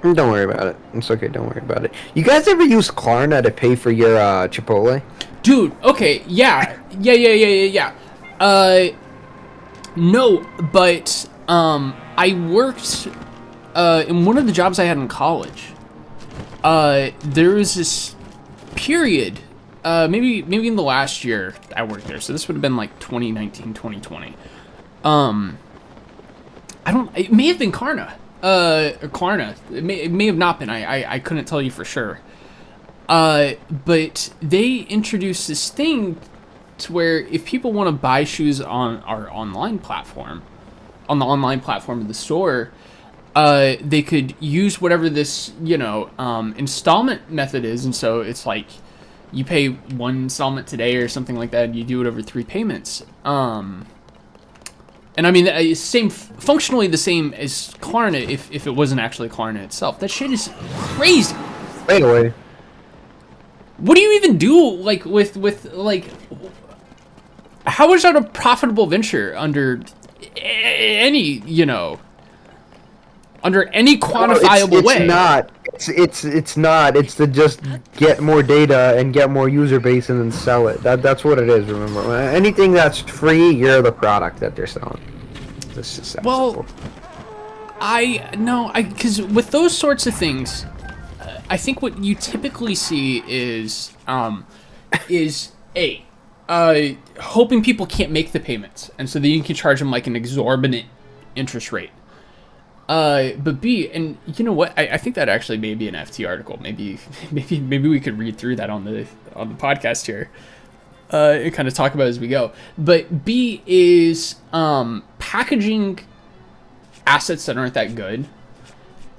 Don't worry about it. It's okay. Don't worry about it. You guys ever use Klarna to pay for your Chipotle? Dude, okay, yeah. No, but I worked in one of the jobs I had in college. There was this period, maybe in the last year I worked there. So this would have been like 2019, 2020. It may have been Klarna. Or Klarna. It may have not been. I couldn't tell you for sure. But they introduced this thing to where if people want to buy shoes on our online platform, on the online platform of the store, they could use whatever this, installment method is. And so it's like you pay one installment today or something like that, and you do it over 3 payments. And I mean, functionally the same as Klarna if it wasn't actually Klarna itself. That shit is crazy. Right away. What do you even do, like, with like, how is that a profitable venture under any, under any quantifiable way? It's not. It's to just get more data and get more user base and then sell it. That's what it is, remember. Anything that's free, you're the product that they're selling. This is well, because with those sorts of things, I think what you typically see is hoping people can't make the payments, and so then you can charge them like an exorbitant interest rate. But B, and you know what? I think that actually may be an FT article. Maybe we could read through that on the podcast here, and kind of talk about it as we go. But B is packaging assets that aren't that good,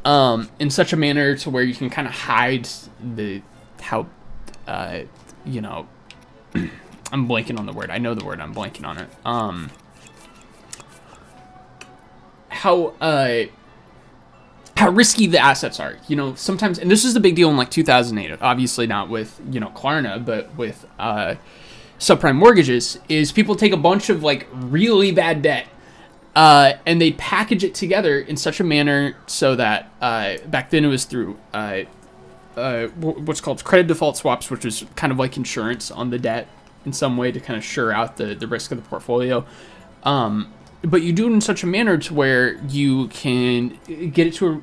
in such a manner to where you can kind of hide I'm blanking on the word. I know the word. I'm blanking on it. How risky the assets are, sometimes, and this is the big deal in like 2008, obviously not with, Klarna, but with, subprime mortgages, is people take a bunch of like really bad debt, and they package it together in such a manner so that, back then it was through, what's called credit default swaps, which is kind of like insurance on the debt in some way to kind of sure out the risk of the portfolio. But you do it in such a manner to where you can get it to a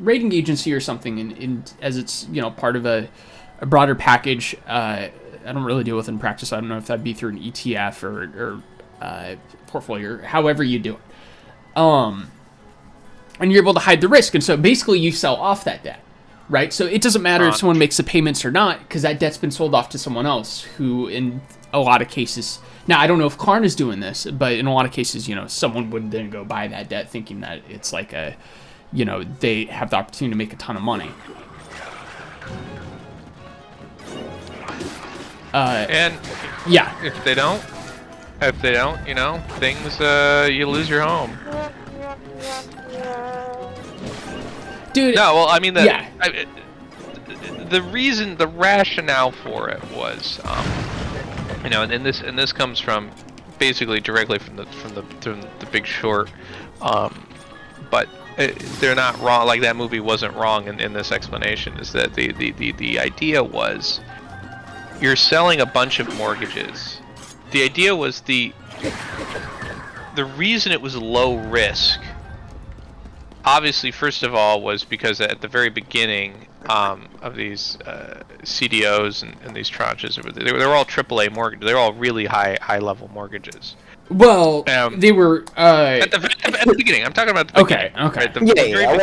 rating agency or something, and as it's part of a broader package. I don't really deal with it in practice. I don't know if that'd be through an ETF or portfolio, or however you do it. And you're able to hide the risk, and so basically you sell off that debt, right? So it doesn't matter if someone makes the payments or not, because that debt's been sold off to someone else who, in a lot of cases. Now, I don't know if Klarna's doing this, but in a lot of cases, someone would then go buy that debt thinking that it's like they have the opportunity to make a ton of money. And yeah, if they don't, things, you lose your home. Dude. No, well, I mean, the rationale for it was, and this comes from basically directly from the Big Short, but they're not wrong. Like, that movie wasn't wrong in this explanation. Is that the idea was you're selling a bunch of mortgages. The idea was the reason it was low risk obviously, first of all, was because at the very beginning of these CDOs and these tranches, they were all AAA mortgages. They were all really high level mortgages. Well, they were at the beginning. I'm talking about the beginning. Okay. Right?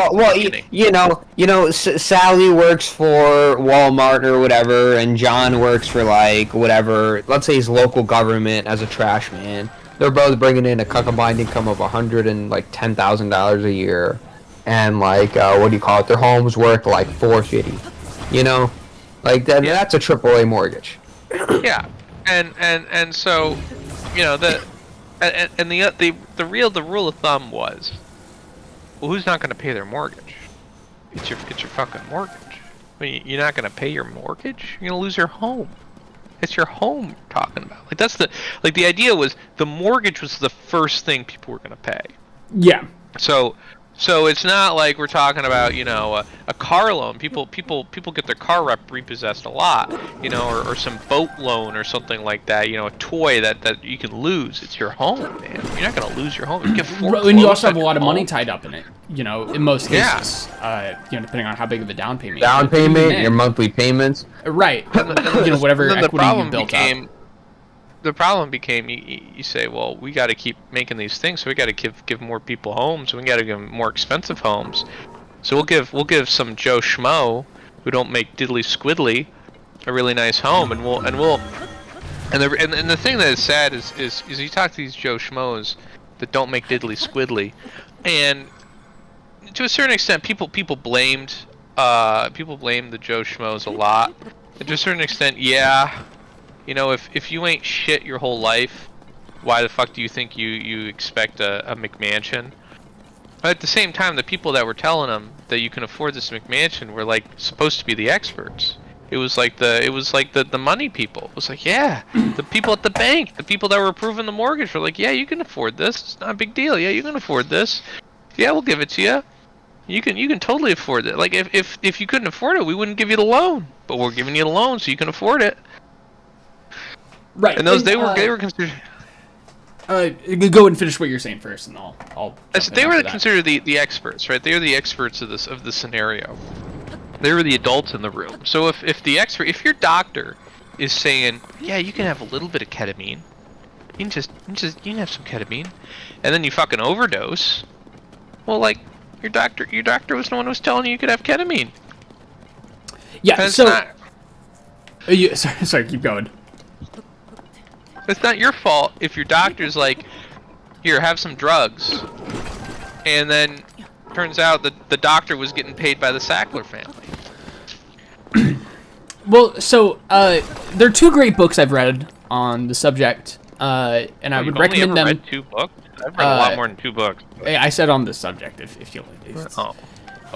Sally works for Walmart or whatever, and John works for like whatever. Let's say his local government as a trash man. They're both bringing in a combined income of $110,000 a year, and like what do you call it? Their homes worth like $450. You know, like that. Yeah. That's a AAA mortgage. Yeah, and so, you know, the rule of thumb was, well, who's not going to pay their mortgage? It's your fucking mortgage. I mean, you're not going to pay your mortgage. You're going to lose your home. It's your home we're talking about. Like that's the idea was the mortgage was the first thing people were going to pay. Yeah. So it's not like we're talking about, you know, a car loan. People get their car repossessed a lot, you know, or some boat loan or something like that. You know, a toy that you can lose. It's your home, man. You're not gonna lose your home. You get and you also have a lot of money tied up in it. You know, in most cases, you know, depending on how big of a down payment. Your monthly payments. Right. You know, whatever equity you built up. The problem became you say, well, we got to keep making these things, so we got to give more people homes, and we got to give them more expensive homes. So we'll give some Joe Schmo who don't make diddly squiddly a really nice home, and the thing that is sad is you talk to these Joe Schmoes that don't make diddly squiddly, and to a certain extent, people blamed the Joe Schmoes a lot, and to a certain extent, yeah. You know, if you ain't shit your whole life, why the fuck do you think you expect a McMansion? But at the same time, the people that were telling them that you can afford this McMansion were like supposed to be the experts. It was like the money people. It was like, yeah, the people at the bank, the people that were approving the mortgage were like, yeah, you can afford this. It's not a big deal. Yeah, you can afford this. Yeah, we'll give it to you. You can totally afford it. Like if you couldn't afford it, we wouldn't give you the loan. But we're giving you the loan so you can afford it. Right. And they were considered. Go and finish what you're saying first, and I'll. They were considered the experts, right? They were the experts of the scenario. They were the adults in the room. So if your doctor is saying, yeah, you can have a little bit of ketamine, you can have some ketamine, and then you fucking overdose. Well, like your doctor was the one who was telling you could have ketamine. Yeah. Sorry, keep going. It's not your fault if your doctor's like, here, have some drugs, and then turns out that the doctor was getting paid by the Sackler family. Well, so there are two great books I've read on the subject, and I would recommend them. Read 2 books? I've read a lot more than 2 books. I said on the subject, if you'll. Oh,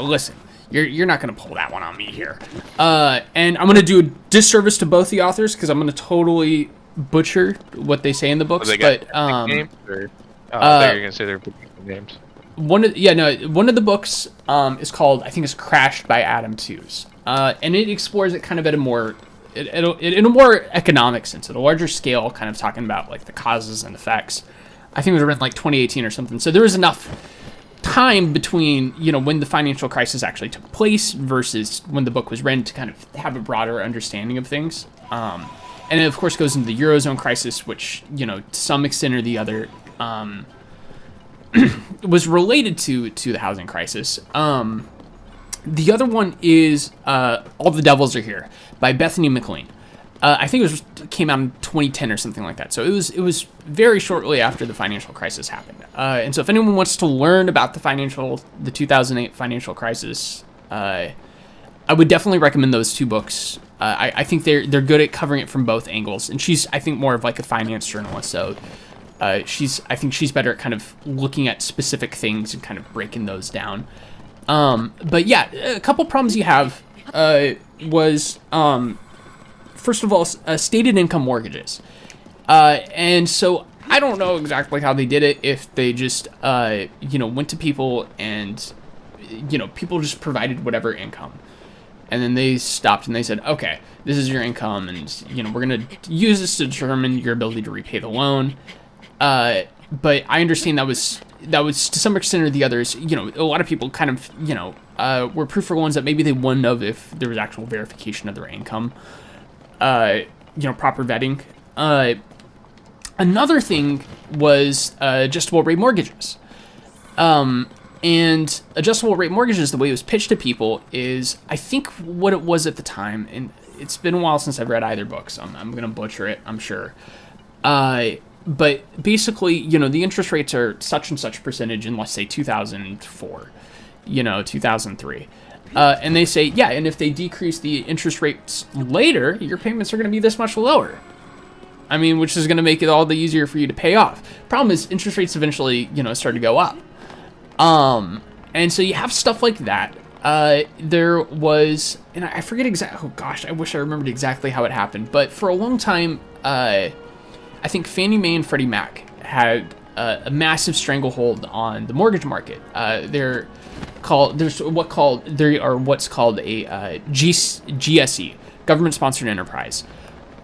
listen, you're not gonna pull that one on me here, and I'm gonna do a disservice to both the authors because I'm gonna totally butcher what they say in the books, but names, or, I thought you were gonna say their names. One of the books is called, I think it's Crashed by Adam Tooze, and it explores it kind of at a more in a more economic sense, at a larger scale, kind of talking about like the causes and effects. I think it was written like 2018 or something, so there was enough time between, you know, when the financial crisis actually took place versus when the book was written to kind of have a broader understanding of things. And it, of course, goes into the Eurozone crisis, which, you know, to some extent or the other, was related to the housing crisis. The other one is All the Devils Are Here by Bethany McLean. I think it came out in 2010 or something like that. So it was very shortly after the financial crisis happened. And so if anyone wants to learn about the 2008 financial crisis, I would definitely recommend those 2 books. I think they're good at covering it from both angles, and she's, I think, more of like a finance journalist, so I think she's better at kind of looking at specific things and kind of breaking those down. But yeah, a couple problems you have was first of all, stated income mortgages, and so I don't know exactly how they did it. If they just went to people and people just provided whatever income. And then they stopped and they said, okay, this is your income, and we're going to use this to determine your ability to repay the loan. But I understand that was that was to some extent or the others, you know, a lot of people kind of, you know, were proof for ones that maybe they wouldn't have if there was actual verification of their income, you know, proper vetting. Another thing was adjustable rate mortgages. And adjustable rate mortgages, the way it was pitched to people is, I think what it was at the time, and it's been a while since I've read either book, so I'm going to butcher it, I'm sure. But basically, you know, the interest rates are such and such percentage in, let's say, 2004, you know, 2003. And they say, yeah, and if they decrease the interest rates later, your payments are going to be this much lower. I mean, which is going to make it all the easier for you to pay off. Problem is, interest rates eventually, you know, start to go up. And so you have stuff like that. There was, and I forget exactly, oh gosh, I wish I remembered exactly how it happened. But for a long time, I think Fannie Mae and Freddie Mac had a massive stranglehold on the mortgage market. They're called, what's called a GSE, government-sponsored enterprise.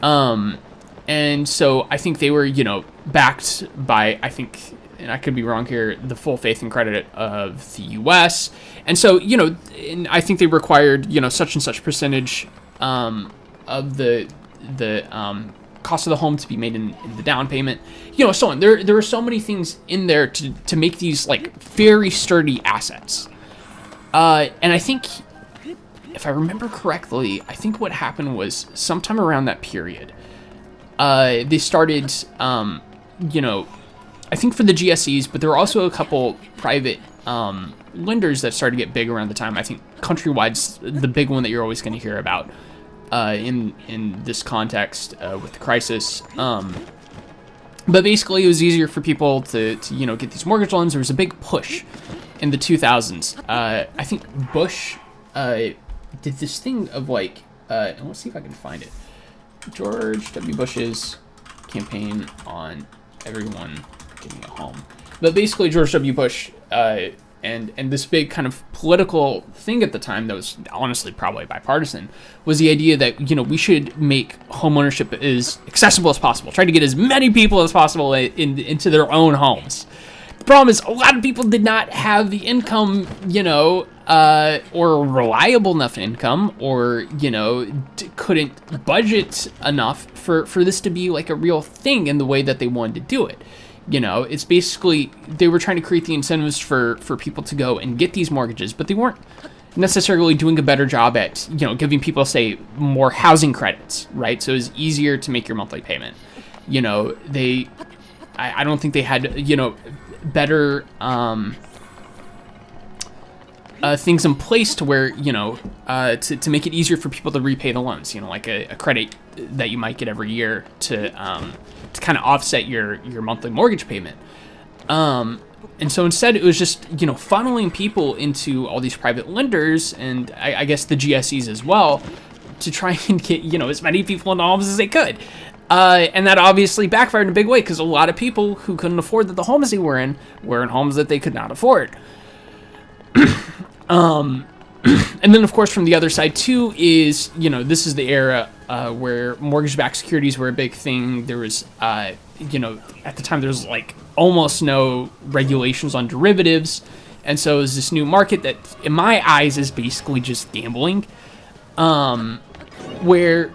And so I think they were, you know, backed by, I think, and I could be wrong here, the full faith and credit of the U.S. And so, you know, and I think they required, you know, such and such percentage of the cost of the home to be made in the down payment, you know, so on. There were so many things in there to make these, like, very sturdy assets. And I think, if I remember correctly, I think what happened was sometime around that period, they started, you know, I think for the GSEs, but there were also a couple private lenders that started to get big around the time. I think Countrywide's the big one that you're always going to hear about in this context with the crisis. But basically, it was easier for people to you know, get these mortgage loans. There was a big push in the 2000s. I think Bush did this thing of, like, and let's see if I can find it. George W. Bush's campaign on everyone getting a home. But basically, George W. Bush and this big kind of political thing at the time that was honestly probably bipartisan was the idea that, you know, we should make homeownership as accessible as possible. Try to get as many people as possible into their own homes. The problem is a lot of people did not have the income, you know, or reliable enough income, or, you know, couldn't budget enough for this to be like a real thing in the way that they wanted to do it. You know, it's basically, they were trying to create the incentives for people to go and get these mortgages, but they weren't necessarily doing a better job at, you know, giving people, say, more housing credits, right? So it was easier to make your monthly payment. You know, I don't think they had, you know, better things in place to where, you know, to make it easier for people to repay the loans, you know, like a credit that you might get every year to kind of offset your monthly mortgage payment. And so instead it was just, you know, funneling people into all these private lenders and I guess the GSEs as well to try and get, you know, as many people into homes as they could. And that obviously backfired in a big way because a lot of people who couldn't afford the homes they were in homes that they could not afford. And then, of course, from the other side, too, is, you know, this is the era where mortgage-backed securities were a big thing. There was, you know, at the time, there was, like, almost no regulations on derivatives. And so it was this new market that, in my eyes, is basically just gambling, where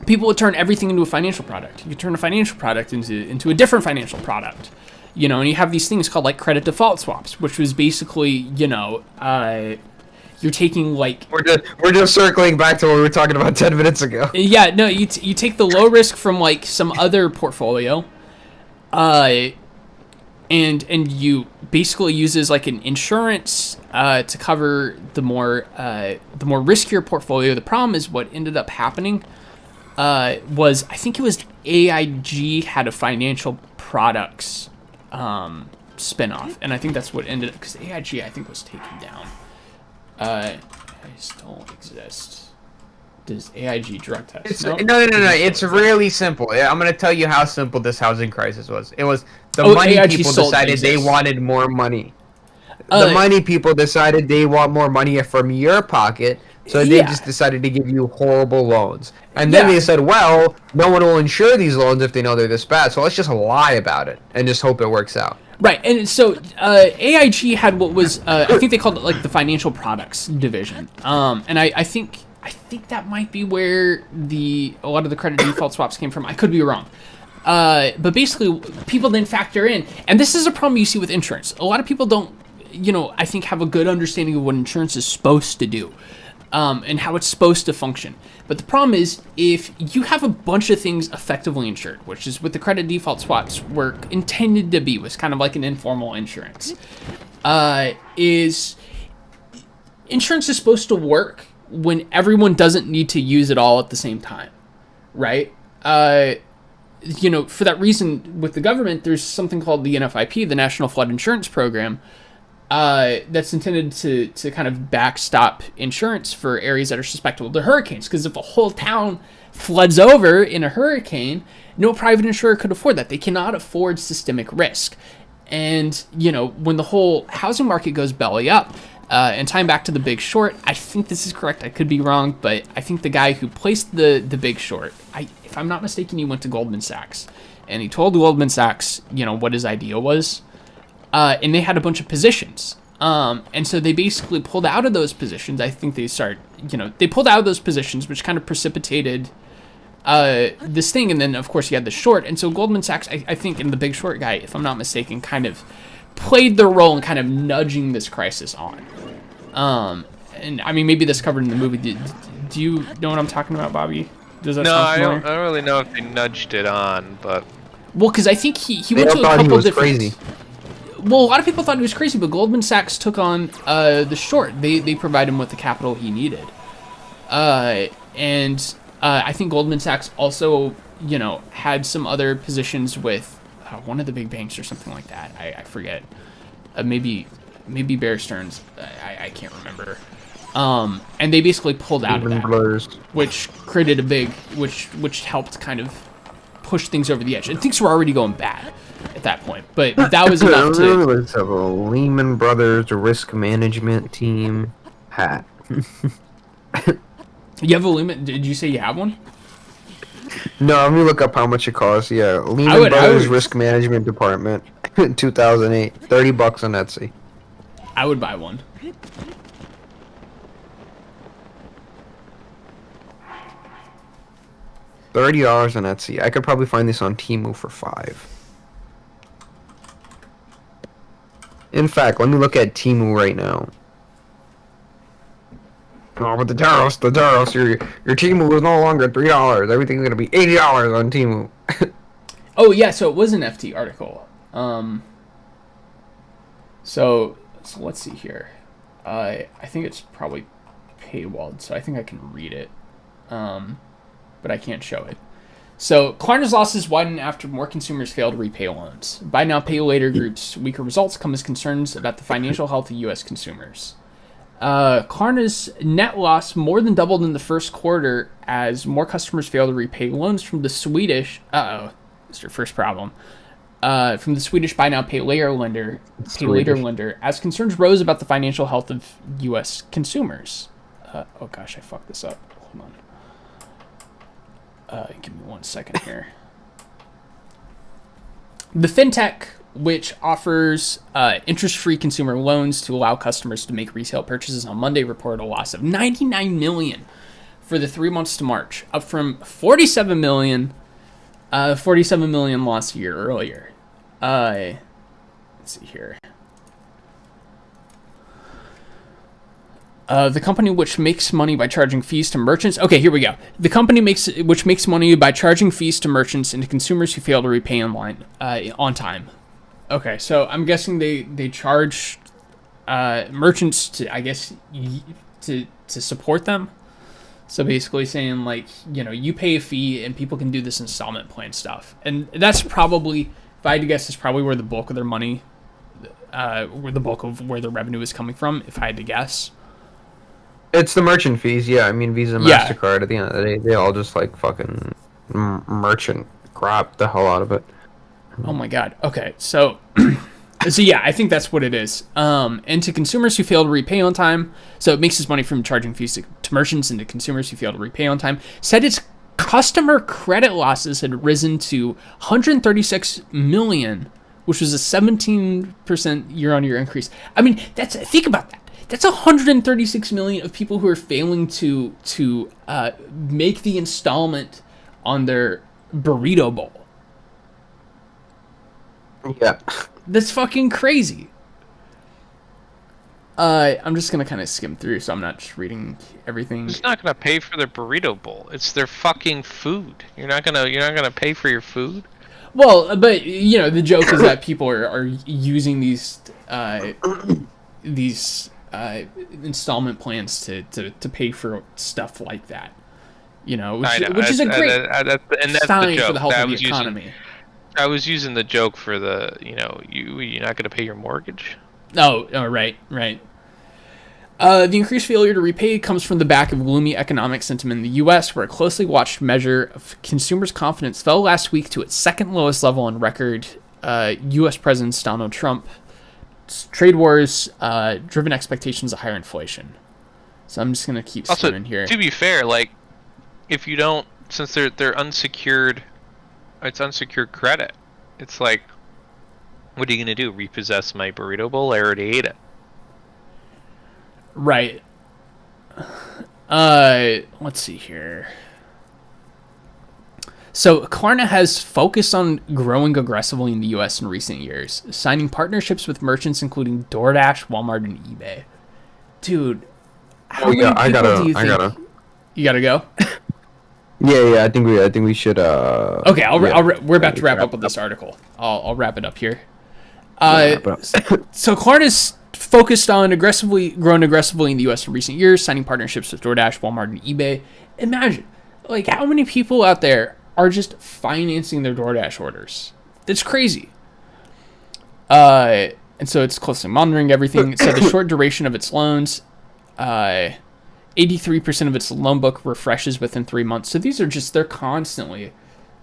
people would turn everything into a financial product. You turn a financial product into a different financial product. You know, and you have these things called, like, credit default swaps, which was basically, you know, you're taking, like... We're just circling back to what we were talking about 10 minutes ago. Yeah, no, you take the low risk from, like, some other portfolio, and you basically use it as, like, an insurance to cover the more riskier portfolio. The problem is what ended up happening was, I think it was AIG had a financial products spin-off, and I think that's what ended up, because AIG I think was taken down. I still exist. Does AIG drug test? No. It's really simple. I'm going to tell you how simple this housing crisis was. It was money AIG people decided they wanted more money. The money people decided they want more money from your pocket So they Yeah. just decided to give you horrible loans. And then Yeah. they said, well, no one will insure these loans if they know they're this bad. So let's just lie about it and just hope it works out. Right, and so AIG had what was I think they called it like the financial products division, and I think that might be where a lot of the credit default swaps came from. I could be wrong, but basically people didn't factor in, and this is a problem you see with insurance. A lot of people don't, I think have a good understanding of what insurance is supposed to do. And how it's supposed to function. But the problem is, if you have a bunch of things effectively insured, which is what the credit default swaps were intended to be, was kind of like an informal insurance, is insurance is supposed to work when everyone doesn't need to use it all at the same time, right? For that reason, with the government, there's something called the NFIP, the National Flood Insurance Program, that's intended to kind of backstop insurance for areas that are susceptible to hurricanes. Because if a whole town floods over in a hurricane, no private insurer could afford that. They cannot afford systemic risk. And, when the whole housing market goes belly up, and tying back to The Big Short, I think this is correct. I could be wrong, but I think the guy who placed the Big Short, if I'm not mistaken, he went to Goldman Sachs. And he told Goldman Sachs, what his idea was. And they had a bunch of positions. And so they basically pulled out of those positions. I think they pulled out of those positions, which kind of precipitated this thing. And then, of course, you had the short. And so Goldman Sachs, I think, and the Big Short guy, if I'm not mistaken, kind of played their role in kind of nudging this crisis on. And I mean, maybe that's covered in the movie. Do you know what I'm talking about, Bobby? Does that sound familiar? I don't really know if they nudged it on, but... Well, because I think he went to a couple different... Crazy. Well, a lot of people thought he was crazy, but Goldman Sachs took on the short. They provide him with the capital he needed. And I think Goldman Sachs also, had some other positions with one of the big banks or something like that. I forget. Maybe Bear Stearns. I can't remember. And they basically pulled out of that, which created which helped kind of push things over the edge. And things were already going bad at that point, but that was enough to... Let's have a Lehman Brothers risk management team hat. You have a Lehman... Did you say you have one? No, let me look up how much it costs. Yeah, Lehman Brothers risk management department, 2008, $30 on Etsy. I would buy one. $30 on Etsy. I could probably find this on Temu for $5. In fact, let me look at Temu right now. Oh, but the tariffs, your Temu is no longer $3. Everything's gonna be $80 on Temu. Oh yeah, so it was an FT article. So let's see here. I think it's probably paywalled, so I think I can read it. But I can't show it. So, Klarna's losses widen after more consumers fail to repay loans. Buy now, pay later groups' weaker results come as concerns about the financial health of U.S. consumers. Klarna's net loss more than doubled in the first quarter as more customers fail to repay loans from the Swedish... It's your first problem. From the Swedish buy now, pay later lender, as concerns rose about the financial health of U.S. consumers. Oh gosh, I fucked this up. Hold on. Give me 1 second here. The fintech, which offers interest-free consumer loans to allow customers to make resale purchases on Monday, reported a loss of $99 million for the 3 months to March, up from $47 million lost a year earlier. Let's see here. The company which makes money by charging fees to merchants. Okay, here we go. The company which makes money by charging fees to merchants and to consumers who fail to repay on time. Okay, so I'm guessing they charge merchants to, I guess, to support them. So basically saying, like, you pay a fee and people can do this installment plan stuff. And that's probably, if I had to guess, is probably where the bulk of their money, where the bulk of where their revenue is coming from, if I had to guess. It's the merchant fees, yeah. I mean, Visa, MasterCard, at the end of the day, they all just, like, fucking merchant crap the hell out of it. Oh my god. Okay, so So yeah, I think that's what it is. And to consumers who fail to repay on time, so it makes its money from charging fees to merchants and to consumers who fail to repay on time. Said its customer credit losses had risen to 136 million, which was a 17% year-on-year increase. I mean, think about that. That's 136 million of people who are failing to make the installment on their burrito bowl. Yeah. That's fucking crazy. I'm just gonna kind of skim through, so I'm not just reading everything. It's not gonna pay for their burrito bowl. It's their fucking food. You're not gonna pay for your food. Well, but the joke is that people are using these installment plans to pay for stuff like that. Which is a great sign for the health of the economy. I was using the joke for the, you're not going to pay your mortgage? Oh, right. The increased failure to repay comes from the back of gloomy economic sentiment in the U.S., where a closely watched measure of consumers' confidence fell last week to its second lowest level on record. U.S. President Donald Trump's trade wars driven expectations of higher inflation. So I'm just going to keep skimming here. To be fair, if you don't, since they're unsecured, it's unsecured credit. It's like, what are you gonna do? Repossess my burrito bowl? I already ate it. Right. Let's see here. So Klarna has focused on growing aggressively in the U.S. in recent years, signing partnerships with merchants including DoorDash, Walmart, and eBay. Dude, how many people do you think? You gotta go. Yeah. I think we should. Okay, we're about to wrap up with this article. I'll wrap it up here. So Klarna's focused on growing aggressively in the U.S. in recent years, signing partnerships with DoorDash, Walmart, and eBay. Imagine, how many people out there are just financing their DoorDash orders? That's crazy. And so it's closely monitoring everything. So the short duration of its loans, 83% of its loan book refreshes within 3 months. So they're constantly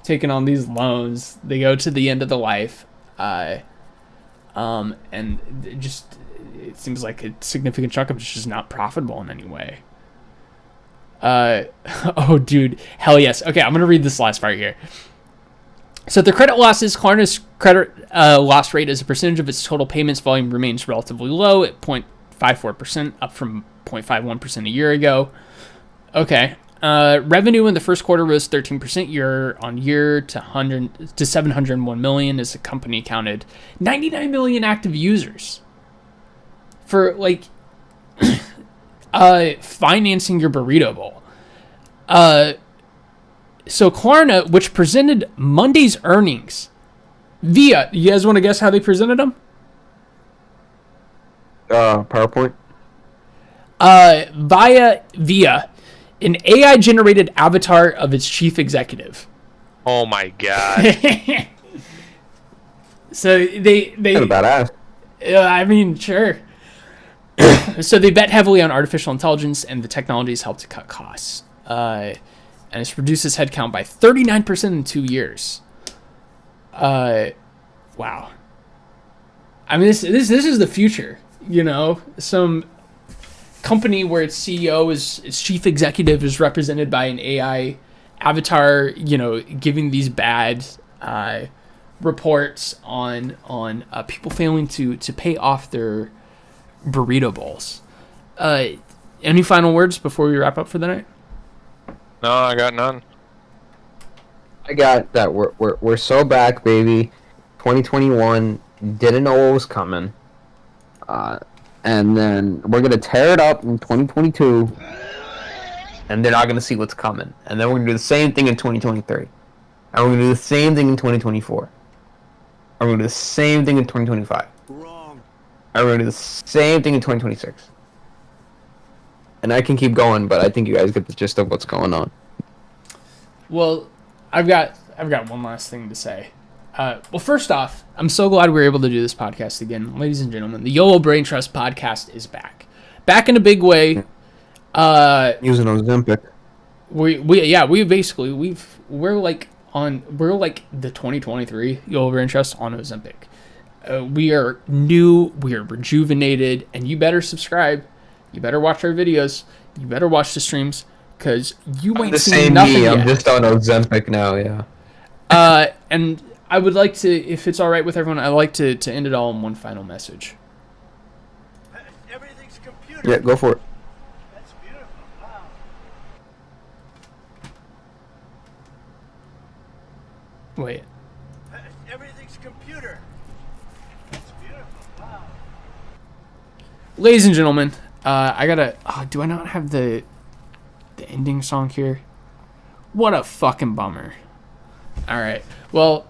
taking on these loans. They go to the end of the life. And it seems like a significant chunk of it's just not profitable in any way. Oh, dude. Hell yes. Okay, I'm going to read this last part here. So the credit losses, Klarna's credit loss rate as a percentage of its total payments volume remains relatively low at 0.54%, up from 0.51% a year ago. Okay. Revenue in the first quarter rose 13% year on year to $701 million as the company counted 99 million active users for financing your burrito bowl. So Klarna, which presented Monday's earnings via, you guys want to guess how they presented them? PowerPoint. Via an AI-generated avatar of its chief executive. Oh my god! So they kind of badass. I mean, sure. So they bet heavily on artificial intelligence, and the technologies help to cut costs. And it's reduced its headcount by 39% in 2 years. Wow. I mean, this is the future. Some company where its CEO its chief executive is represented by an AI avatar, giving these bad reports on people failing to pay off their burrito bowls. Any final words before we wrap up for the night? No, I got none. I got that. We're so back, baby. 2021 didn't know what was coming. And then we're going to tear it up in 2022, and they're not going to see what's coming. And then we're going to do the same thing in 2023. And we're going to do the same thing in 2024. And we're going to do the same thing in 2025. Wrong. And we're going to do the same thing in 2026. And I can keep going, but I think you guys get the gist of what's going on. Well, I've got one last thing to say. Well, first off, I'm so glad we were able to do this podcast again. Ladies and gentlemen, the Yolo Braintrust podcast is back. Back in a big way. Using Ozempic. We're like the 2023 Yolo Braintrust on Ozempic. We are new, we are rejuvenated, and you better subscribe. You better watch our videos. You better watch the streams, because you ain't The seen same nothing me. yet. I'm just on Ozempic now. Yeah. And I would like to, if it's all right with everyone, I'd like to end it all in one final message. Everything's computer. Yeah. Go for it. That's beautiful. Wow. Wait. Everything's computer. That's beautiful. Wow. Ladies and gentlemen, I gotta... do I not have the ending song here? What a fucking bummer. Alright, well...